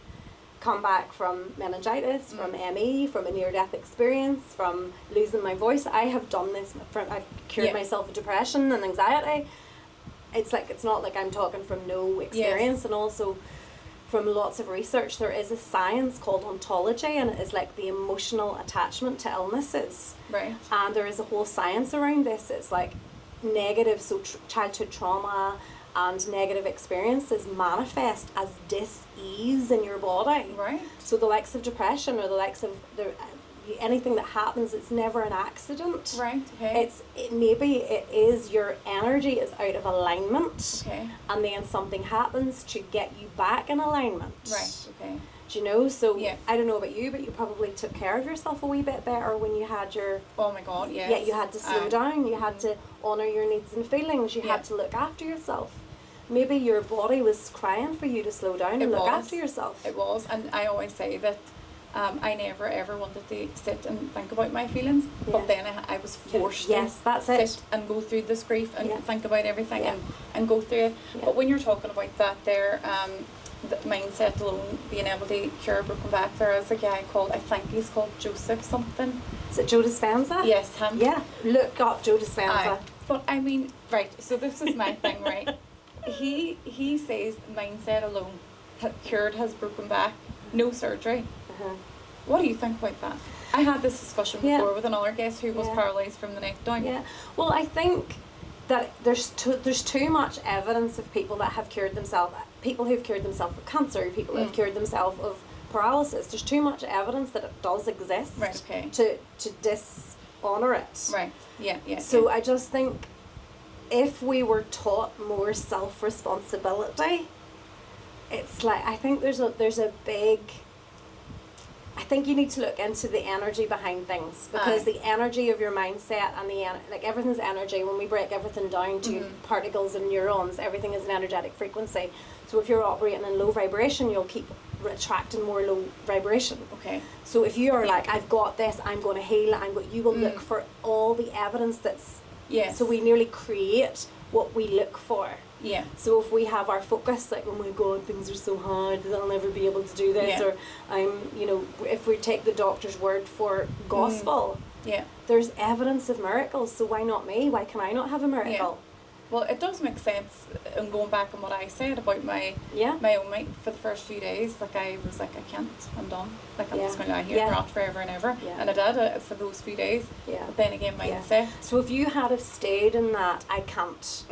come back from meningitis, from ME, from a near-death experience, from losing my voice. I have done this. I've cured myself of depression and anxiety. It's not like I'm talking from no experience, and also from lots of research. There is a science called ontology, and it is like the emotional attachment to illnesses. And there is a whole science around this. It's like negative, childhood trauma and negative experiences manifest as dis-ease in your body. So the likes of depression, or the likes of anything that happens, it's never an accident. Maybe it is your energy is out of alignment, and then something happens to get you back in alignment. Do you know? So I don't know about you, but you probably took care of yourself a wee bit better when you had your... Oh my God, yes. Yeah, you had to slow down. You had to honour your needs and feelings. You had to look after yourself. Maybe your body was crying for you to slow down and look after yourself. It was, and I always say that I never ever wanted to sit and think about my feelings, but then I was forced to sit and go through this grief and think about everything and go through it. But when you're talking about that there, the mindset alone, being able to cure a broken back, there is a guy called, I think he's called Joseph something. Is it Joe Dispenza? Yes, him. Yeah, look up Joe Dispenza. But I mean, so this is my thing, right? He says mindset alone cured his broken back, no surgery. What do you think about that? I had this discussion before with another guest who was paralysed from the neck down. Well, I think that there's too much evidence of people that have cured themselves, people who've cured themselves of cancer, people who've cured themselves of paralysis. There's too much evidence that it does exist to dishonour it. So I just think if we were taught more self-responsibility, it's like, I think there's a big... I think you need to look into the energy behind things, because the energy of your mindset and everything's energy. When we break everything down to particles and neurons, everything is an energetic frequency. So if you're operating in low vibration, you'll keep attracting more low vibration. So if you are like, I've got this, I'm going to heal, you will look for all the evidence that's... So we nearly create what we look for. So if we have our focus, like, oh my God, things are so hard, I'll never be able to do this, or if we take the doctor's word for gospel, there's evidence of miracles, so why not me? Why can I not have a miracle? Well, it does make sense, and going back on what I said about my own weight for the first few days, like I was like, I can't, I'm done. Like I'm just going to lie here and rot forever and ever. Yeah. And I did it for those few days. Yeah. But then again, mindset. Yeah. So if you had have stayed in that, I can't,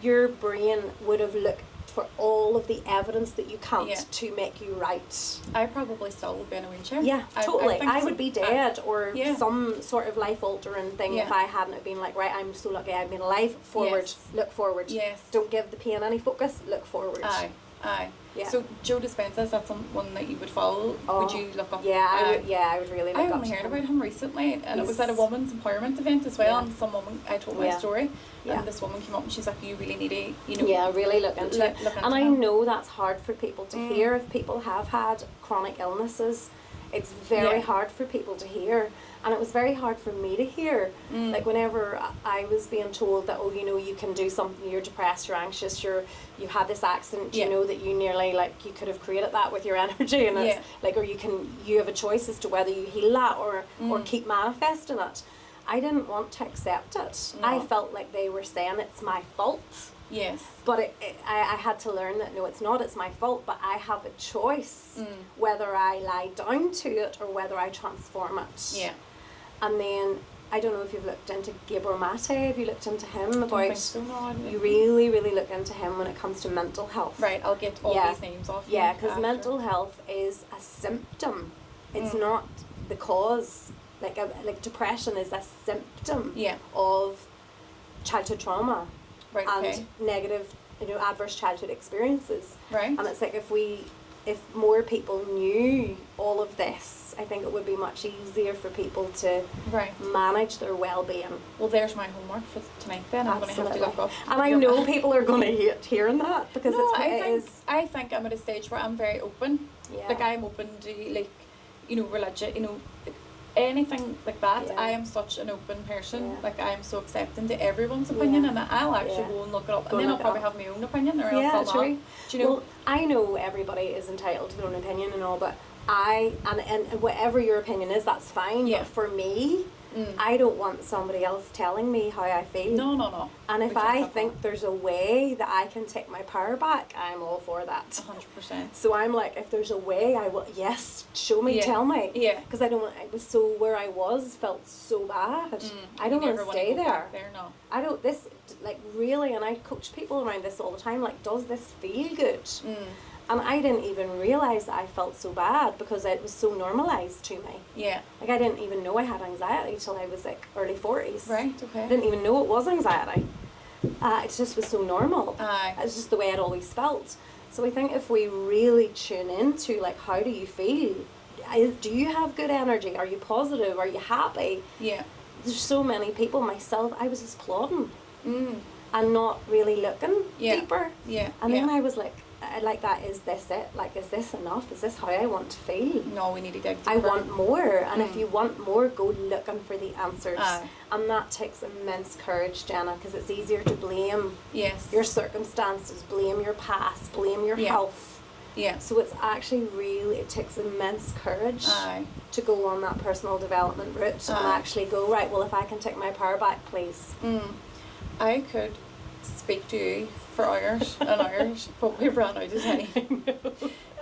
your brain would have looked for all of the evidence that you can't to make you right. I probably still would be in a wheelchair. Yeah, totally. I would be dead or some sort of life-altering thing if I hadn't been like, right, I'm so lucky I've been alive. Forward, look forward. Yes. Don't give the pain any focus, look forward. Aye. Yeah. So Joe Dispenza, is that someone that you would follow? Would you look up? Yeah, I would really look up. I only heard about him recently, and it was at a women's empowerment event as well. And some woman, I told my story, and this woman came up and she's like, "You really need to, really look into it." And I know that's hard for people to hear. If people have had chronic illnesses, it's very hard for people to hear. And it was very hard for me to hear. Like whenever I was being told that, you can do something, you're depressed, you're anxious, you've had this accident, you know that you nearly, like, you could have created that with your energy, and it's like, or you have a choice as to whether you heal that or keep manifesting it. I didn't want to accept it. No. I felt like they were saying it's my fault. Yes. But I had to learn that no, it's not, it's my fault, but I have a choice whether I lie down to it or whether I transform it. Yeah. And then, I don't know if you've looked into Gabor Mate, have you looked into him? I don't think so, no. You really, really look into him when it comes to mental health. Right, I'll get all these names off. Yeah, because mental health is a symptom. It's not the cause. Like depression is a symptom of childhood trauma and negative, adverse childhood experiences. Right. And it's like if more people knew all of this, I think it would be much easier for people to manage their well-being. Well, there's my homework for tonight then. I'm going to have to look up. And I know people are going to hate hearing that because I think I'm at a stage where I'm very open. Yeah. Like I'm open to religion, anything like that. I am such an open person. Yeah. Like I am so accepting to everyone's opinion, and I'll actually go and look it up, and then I'll probably have my own opinion, or else I'll not. Do you know? Well, I know everybody is entitled to their own opinion and all, but and whatever your opinion is, that's fine. Yeah. But for me, I don't want somebody else telling me how I feel. No. And if I think there's a way that I can take my power back, I'm all for that. 100%. So I'm like, if there's a way, I will. Yes, show me, tell me. Yeah. Because I don't want. I was so where I was felt so bad. I don't want to stay there. No. I don't. This really, and I coach people around this all the time. Like, does this feel good? And I didn't even realise that I felt so bad because it was so normalised to me. Yeah. Like I didn't even know I had anxiety till I was like early 40s. Right, okay. I didn't even know it was anxiety. It just was so normal. Aye. It's just the way I'd always felt. So I think if we really tune into like, how do you feel? Do you have good energy? Are you positive? Are you happy? Yeah. There's so many people, myself, I was just plodding. And not really looking deeper. Yeah. And then I was like that, is this it? Like, is this enough? Is this how I want to feel? No, we need to dig deeper. I want more. And if you want more, go looking for the answers. And that takes immense courage, Jenna, because it's easier to blame your circumstances, blame your past, blame your health. Yeah. So it's actually it takes immense courage to go on that personal development route and actually go, right, well, if I can take my power back, please. I could speak to you for hours and hours, but we've run out of time.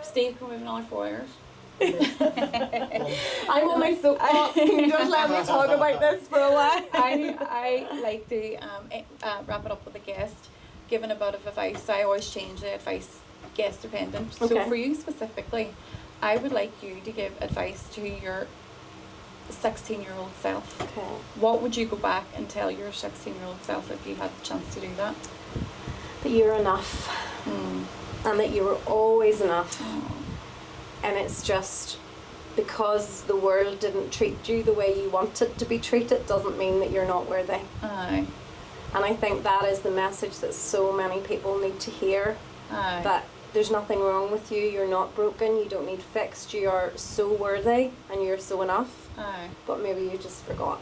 Steve, can we have another 4 hours? I'm on my soapbox. Can you just let me talk about this for a while? I like to wrap it up with a guest, giving a bit of advice. I always change the advice guest dependent. Okay. So for you specifically, I would like you to give advice to your 16-year-old self. Okay. What would you go back and tell your 16-year-old self if you had the chance to do that? That you're enough. And that you were always enough. And it's just because the world didn't treat you the way you wanted to be treated doesn't mean that you're not worthy. Aye. And I think that is the message that so many people need to hear. Aye. That there's nothing wrong with you, you're not broken, you don't need fixed, you are so worthy and you're so enough. Aye. But maybe you just forgot.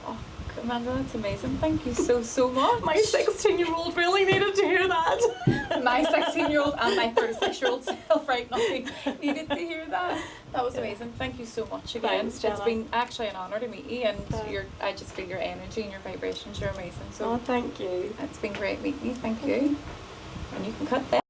Oh, Amanda, that's amazing. Thank you so much. My 16-year-old really needed to hear that. My 16-year-old 16-year-old and my 36-year-old self, right? Nothing needed to hear that. That was amazing. Thank you so much again. Thanks, Jenna. It's been actually an honour to meet you, and Thanks. I just feel your energy and your vibrations. You're amazing. So Oh, thank you. it's been great meeting you. Thank you. And you can cut that.